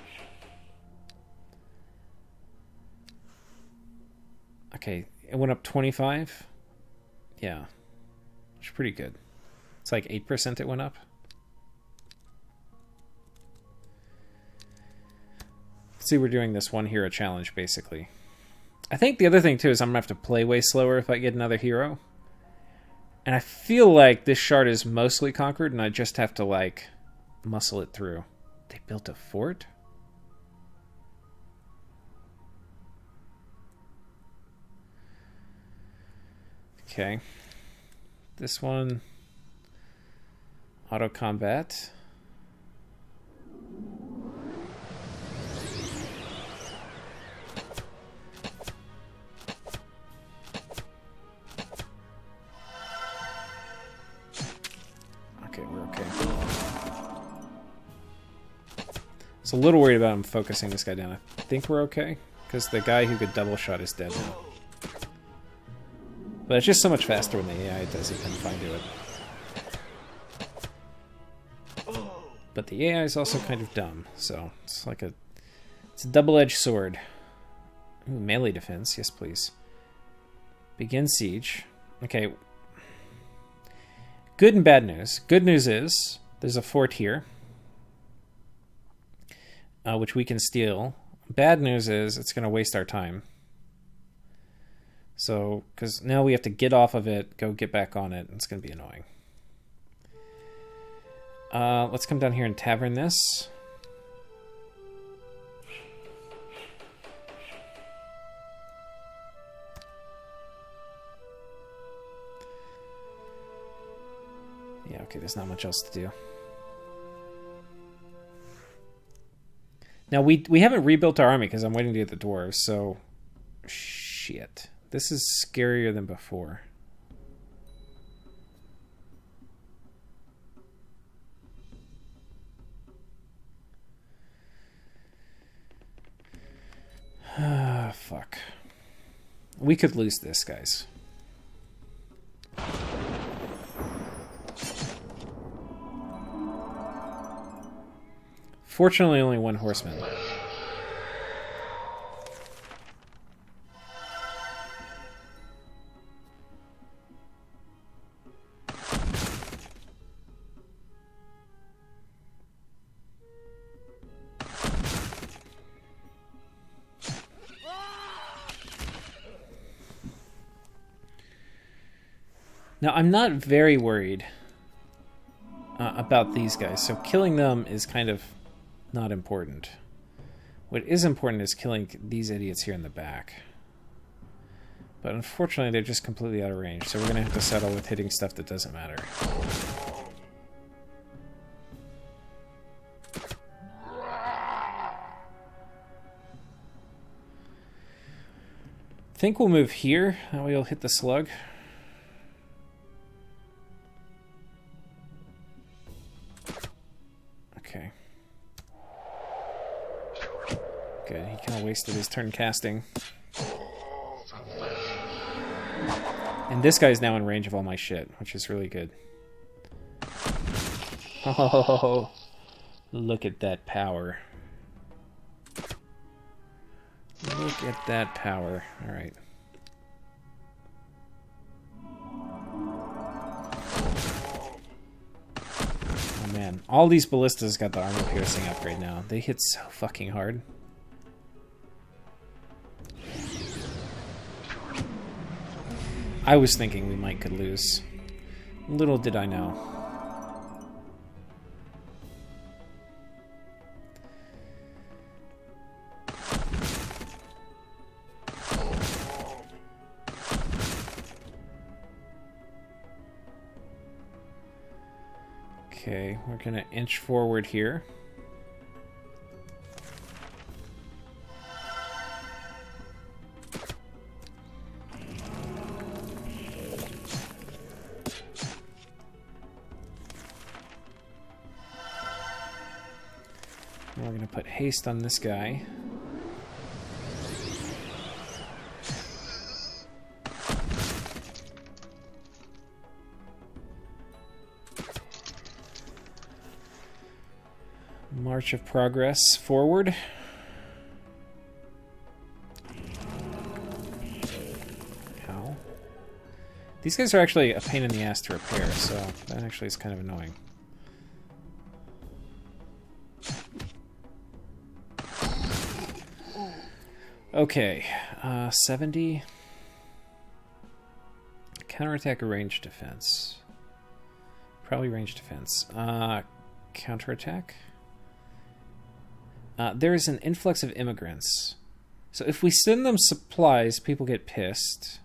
Okay, it went up 25. Yeah, it's pretty good. It's like 8% it went up. See, we're doing this one hero challenge, basically. I think the other thing, too, is I'm going to have to play way slower if I get another hero. And I feel like this shard is mostly conquered, and I just have to, like, muscle it through. They built a fort? Okay. This one... Auto combat. I was a little worried about him focusing this guy down. I think we're okay, because the guy who could double shot is dead now. But it's just so much faster when the AI does it than if I do it. But the AI is also kind of dumb, so it's like it's a double-edged sword. Ooh, melee defense, yes please. Begin siege. Okay. Good and bad news. Good news is there's a fort here. Which we can steal. Bad news is it's going to waste our time. So, because now we have to get off of it, go get back on it, and it's going to be annoying. Let's come down here and tavern this. Yeah, okay, there's not much else to do. Now, we haven't rebuilt our army because I'm waiting to get the dwarves, so... Shit. This is scarier than before. Ah, fuck. We could lose this, guys. Fortunately, only one horseman. Now, I'm not very worried about these guys, so killing them is kind of not important. What is important is killing these idiots here in the back. But unfortunately, they're just completely out of range, so we're going to have to settle with hitting stuff that doesn't matter. I think we'll move here. That way we'll hit the slug. Okay. Good. He kind of wasted his turn casting. And this guy's now in range of all my shit, which is really good. Oh, look at that power. Look at that power. Alright. Oh man. All these ballistas got the armor piercing upgrade now. They hit so fucking hard. I was thinking we might could lose. Little did I know. Okay, we're gonna inch forward here. We're going to put haste on this guy. March of progress forward. Ow. These guys are actually a pain in the ass to repair, so that actually is kind of annoying. Okay, 70. Counterattack or range defense? Probably range defense. Counterattack? There is an influx of immigrants. So if we send them supplies, people get pissed.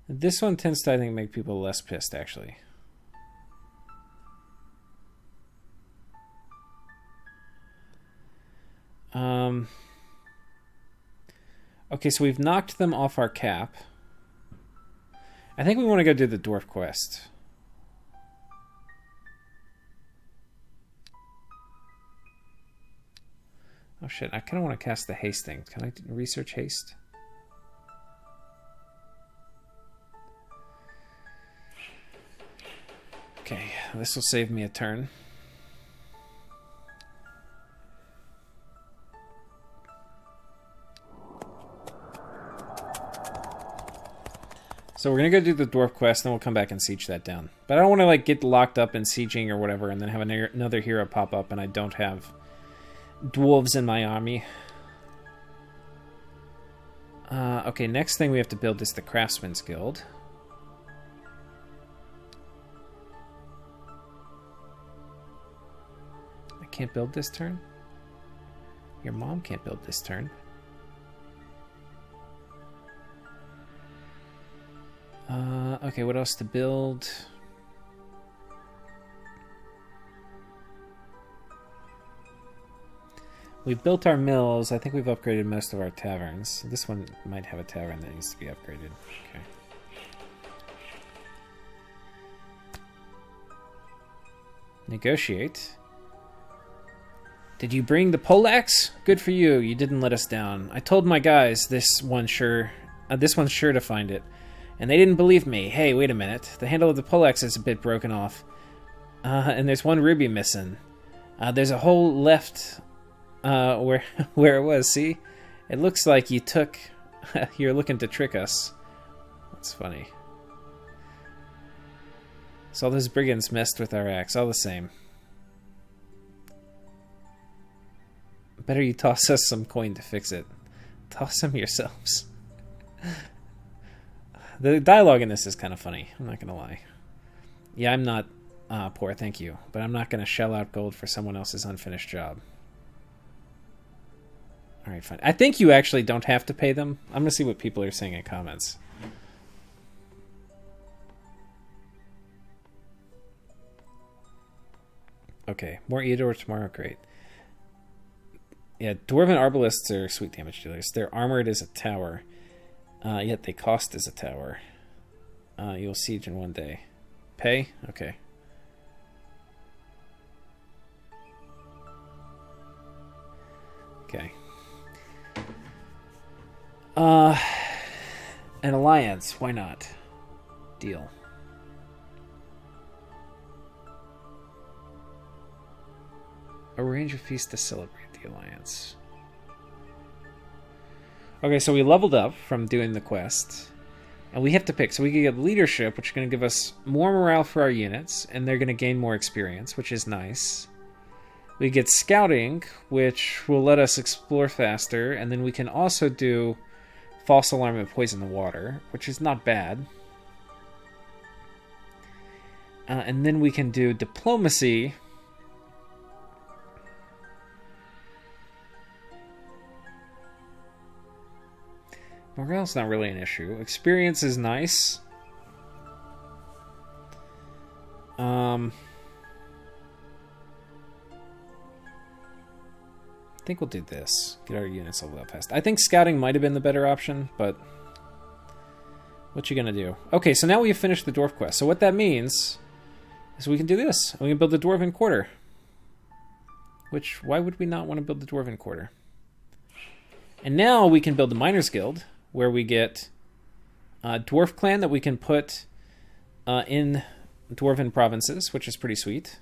This one tends to, I think, make people less pissed, actually. Okay, so we've knocked them off our cap. I think we want to go do the dwarf quest. Oh shit, I kind of want to cast the haste thing. Can I research haste? Okay, this will save me a turn. So we're gonna go do the dwarf quest, and then we'll come back and siege that down. But I don't want to like get locked up in sieging or whatever, and then have another hero pop up, and I don't have dwarves in my army. Okay, next thing we have to build is the Craftsman's Guild. I can't build this turn? Your mom can't build this turn. Okay, what else to build? We've built our mills. I think we've upgraded most of our taverns. This one might have a tavern that needs to be upgraded. Okay. Negotiate. Did you bring the poleaxe? Good for you. You didn't let us down. I told my guys this one's sure to find it. And they didn't believe me. Hey, wait a minute. The handle of the poleaxe is a bit broken off. And there's one ruby missing. There's a hole left where it was, see? It looks like you took... You're looking to trick us. That's funny. So all those brigands messed with our axe, all the same. Better you toss us some coin to fix it. Toss them yourselves. The dialogue in this is kind of funny. I'm not gonna lie. Yeah, I'm not poor, thank you, but I'm not gonna shell out gold for someone else's unfinished job. All right, fine. I think you actually don't have to pay them. I'm gonna see what people are saying in comments. Okay, more Eador tomorrow. Great. Yeah, Dwarven Arbalists are sweet damage dealers. They're armored as a tower, yet they cost as a tower. You'll siege in one day. Pay? Okay. Okay. An alliance. Why not? Deal. Arrange a feast to celebrate the alliance. Okay, so we leveled up from doing the quest. And we have to pick. So we can get leadership, which is going to give us more morale for our units. And they're going to gain more experience, which is nice. We get scouting, which will let us explore faster. And then we can also do false alarm and poison the water, which is not bad. And then we can do diplomacy. Morale's not really an issue. Experience is nice. I think we'll do this. Get our units leveled up fast. I think scouting might have been the better option, but what you gonna do? Okay, so now we have finished the dwarf quest. So what that means is we can do this. We can build the dwarven quarter. Which, why would we not want to build the dwarven quarter? And now we can build the Miners Guild, where we get a dwarf clan that we can put in dwarven provinces, which is pretty sweet.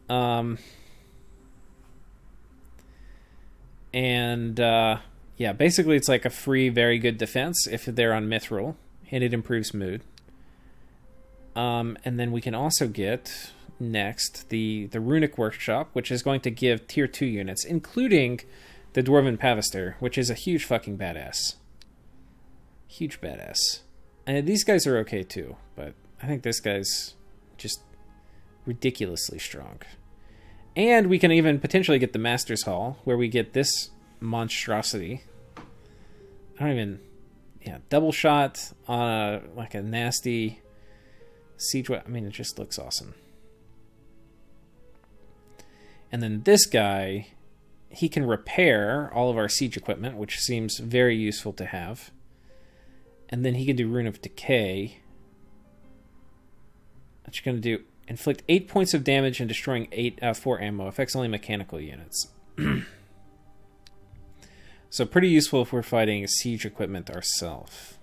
Yeah, basically it's like a free, very good defense if they're on Mithril, and it improves mood. And then we can also get next the Runic Workshop, which is going to give tier 2 units, including the Dwarven Pavister, which is a huge fucking badass. Huge badass. And these guys are okay too, but I think this guy's just ridiculously strong. And we can even potentially get the Master's Hall, where we get this monstrosity. I don't even... Yeah, double shot on like a nasty siege weapon. I mean, it just looks awesome. And then this guy, he can repair all of our siege equipment, which seems very useful to have. And then he can do Rune of Decay. That's going to do inflict 8 points of damage and destroying 4 ammo. Affects only mechanical units. So pretty useful if we're fighting siege equipment ourselves.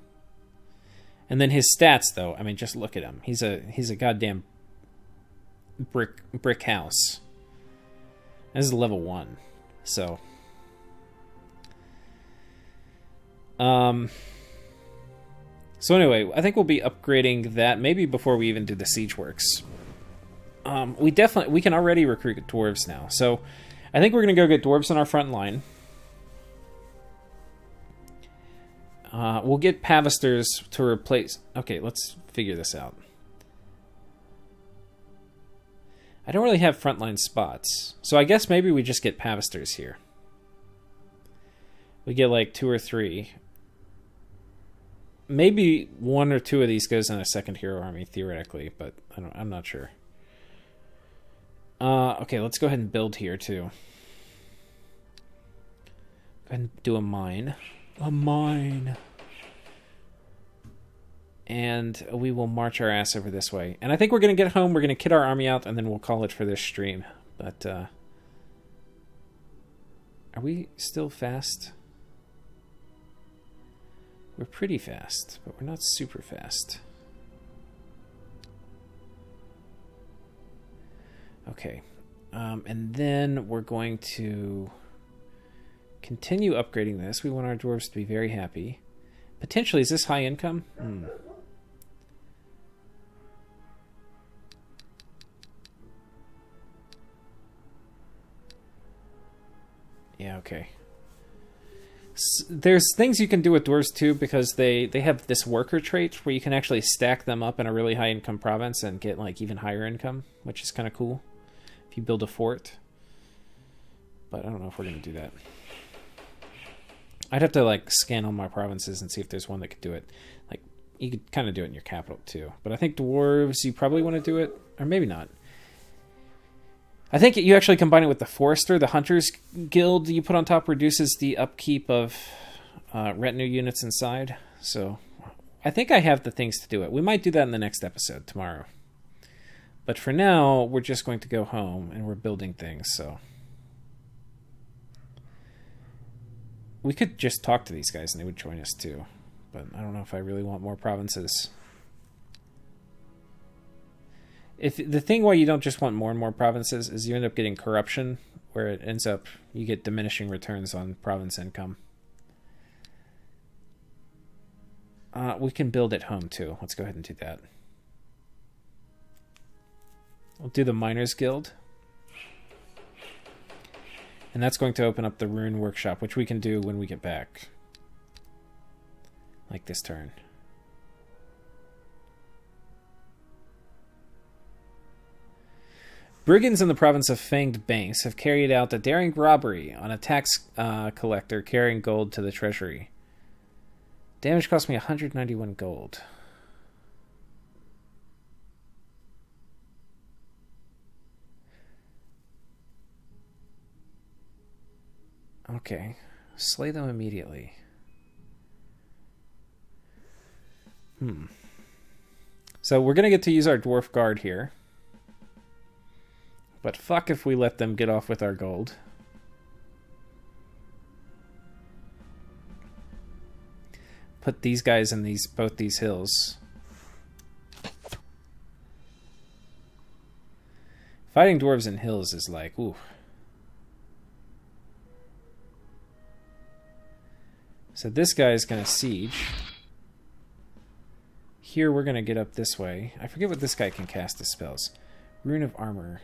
And then his stats, though, I mean, just look at him. He's a goddamn brick house. This is level 1. So anyway, I think we'll be upgrading that maybe before we even do the siege works. We can already recruit dwarves now. So I think we're going to go get dwarves on our front line. We'll get Pavisters to replace... Okay, let's figure this out. I don't really have frontline spots. So I guess maybe we just get Pavisters here. We get like 2 or 3. Maybe 1 or 2 of these goes in a second hero army, theoretically, but I'm not sure. Okay, let's go ahead and build here, too. Go ahead and do a mine. A mine. And we will march our ass over this way. And I think we're going to get home, we're going to kit our army out, and then we'll call it for this stream. But, are we still fast? We're pretty fast, but we're not super fast. Okay. And then we're going to continue upgrading this. We want our dwarves to be very happy. Potentially, is this high income? Yeah, okay. There's things you can do with dwarves too, because they have this worker trait where you can actually stack them up in a really high income province and get like even higher income, which is kind of cool if you build a fort. But I don't know if we're going to do that. I'd have to like scan all my provinces and see if there's one that could do it. Like you could kind of do it in your capital too, but I think dwarves you probably want to do it, or maybe not. I think you actually combine it with the Forester. The Hunters Guild you put on top reduces the upkeep of retinue units inside. So I think I have the things to do it. We might do that in the next episode tomorrow. But for now, we're just going to go home and we're building things. So we could just talk to these guys and they would join us too. But I don't know if I really want more provinces. If the thing why you don't just want more and more provinces is you end up getting corruption, where it ends up you get diminishing returns on province income. We can build at home too. Let's go ahead and do that. We'll do the Miners Guild. And that's going to open up the Rune Workshop, which we can do when we get back. Like this turn. Brigands in the province of Fanged Banks have carried out a daring robbery on a tax collector carrying gold to the treasury. Damage cost me 191 gold. Okay. Slay them immediately. So we're going to get to use our Dwarf Guard here. But fuck if we let them get off with our gold. Put these guys in both these hills. Fighting dwarves in hills is like, ooh. So this guy is going to siege. Here we're going to get up this way. I forget what this guy can cast as spells. Rune of Armor.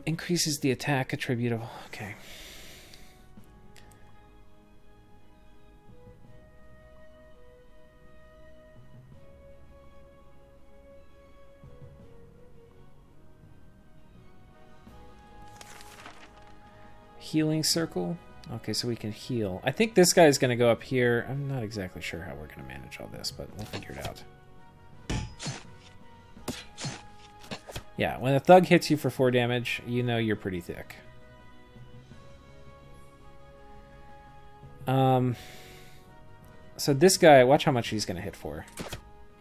Increases the attack attributable. Okay. Healing circle. Okay, so we can heal. I think this guy is going to go up here. I'm not exactly sure how we're going to manage all this, but we'll figure it out. Yeah, when a thug hits you for 4 damage, you know you're pretty thick. So this guy, watch how much he's going to hit for.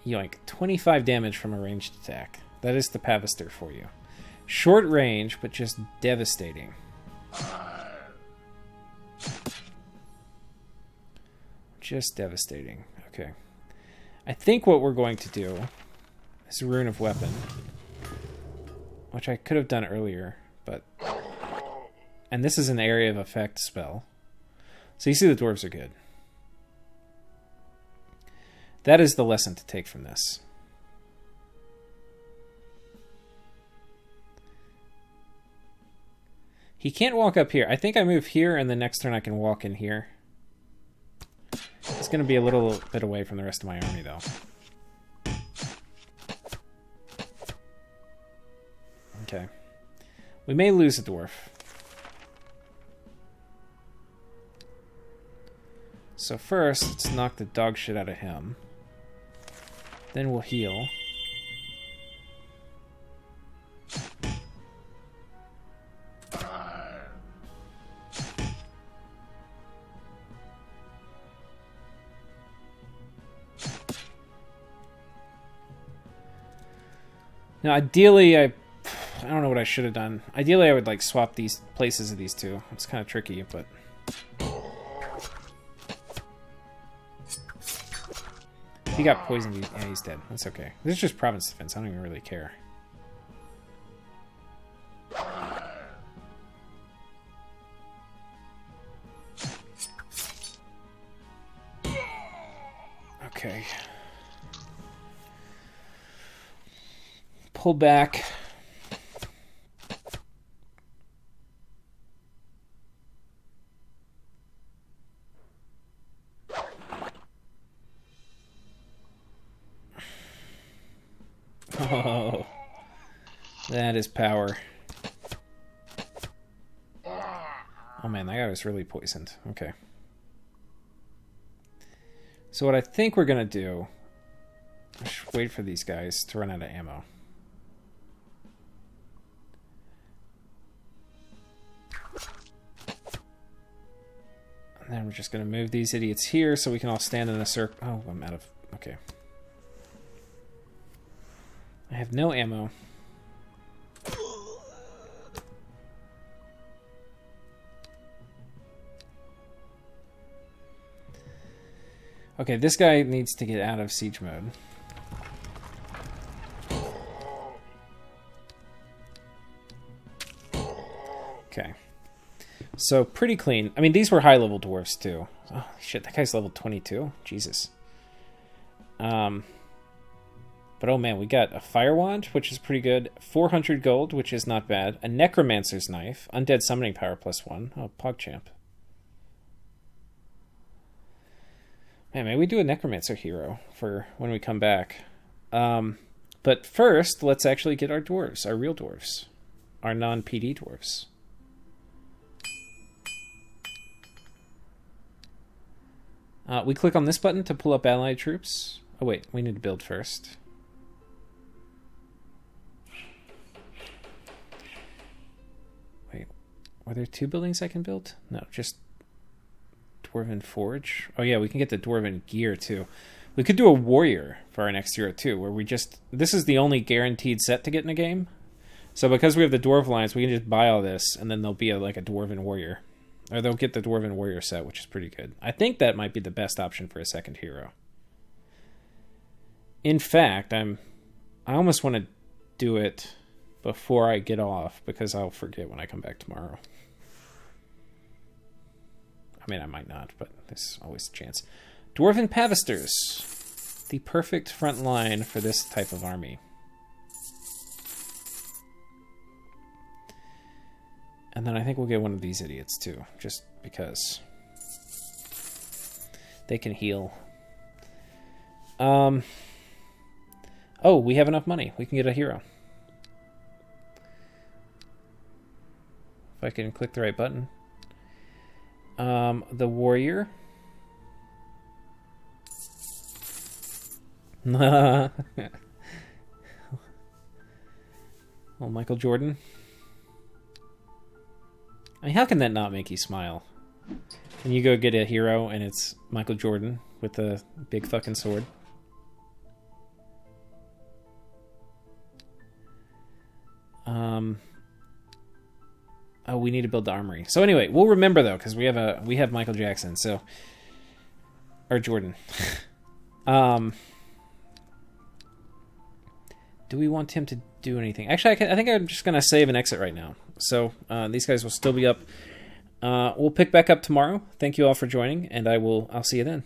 Yoink, 25 damage from a ranged attack. That is the Pavister for you. Short range, but just devastating. Just devastating. Okay. I think what we're going to do is Rune of Weapon. Which I could have done earlier, but... And this is an area of effect spell. So you see the dwarves are good. That is the lesson to take from this. He can't walk up here. I think I move here, and the next turn I can walk in here. It's going to be a little bit away from the rest of my army, though. Okay. We may lose a dwarf. So first, let's knock the dog shit out of him. Then we'll heal. Now, ideally, I don't know what I should have done. Ideally, I would like swap these places of these two. It's kind of tricky, but... He got poisoned. Yeah, he's dead. That's okay. This is just province defense. I don't even really care. Okay. Pull back. Oh, that is power. Oh man, that guy was really poisoned. Okay. So what I think we're gonna do, I should wait for these guys to run out of ammo. And then we're just gonna move these idiots here so we can all stand in a circle. Oh, I'm out of... Okay. I have no ammo. Okay, this guy needs to get out of siege mode. Okay. So, pretty clean. I mean, these were high-level dwarves, too. Oh, shit, that guy's level 22. Jesus. But, oh man, we got a fire wand, which is pretty good. 400 gold, which is not bad. A necromancer's knife. Undead summoning power +1. Oh, PogChamp. Man, maybe we do a necromancer hero for when we come back. But first, let's actually get our dwarves, our real dwarves. Our non-PD dwarves. We click on this button to pull up allied troops. Oh wait, we need to build first. Wait, are there 2 buildings I can build? No, just Dwarven Forge. Oh yeah, we can get the Dwarven gear too. We could do a warrior for our next hero too, where we just... This is the only guaranteed set to get in a game. So because we have the Dwarf Alliance, we can just buy all this, and then there'll be like a Dwarven warrior. Or they'll get the Dwarven warrior set, which is pretty good. I think that might be the best option for a second hero. In fact, I almost want to do it before I get off, because I'll forget when I come back tomorrow. I mean, I might not, but there's always a chance. Dwarven Pavisters. The perfect front line for this type of army. And then I think we'll get one of these idiots too, just because they can heal. Oh, we have enough money. We can get a hero. If I can click the right button. The warrior. Oh, Michael Jordan. I mean, how can that not make you smile? When you go get a hero and it's Michael Jordan with a big fucking sword. Oh, we need to build the armory. So anyway, we'll remember though, because we have Michael Jackson, so or Jordan. Do we want him to do anything? Actually, I think I'm just gonna save and exit right now. So these guys will still be up. We'll pick back up tomorrow. Thank you all for joining, and I'll see you then.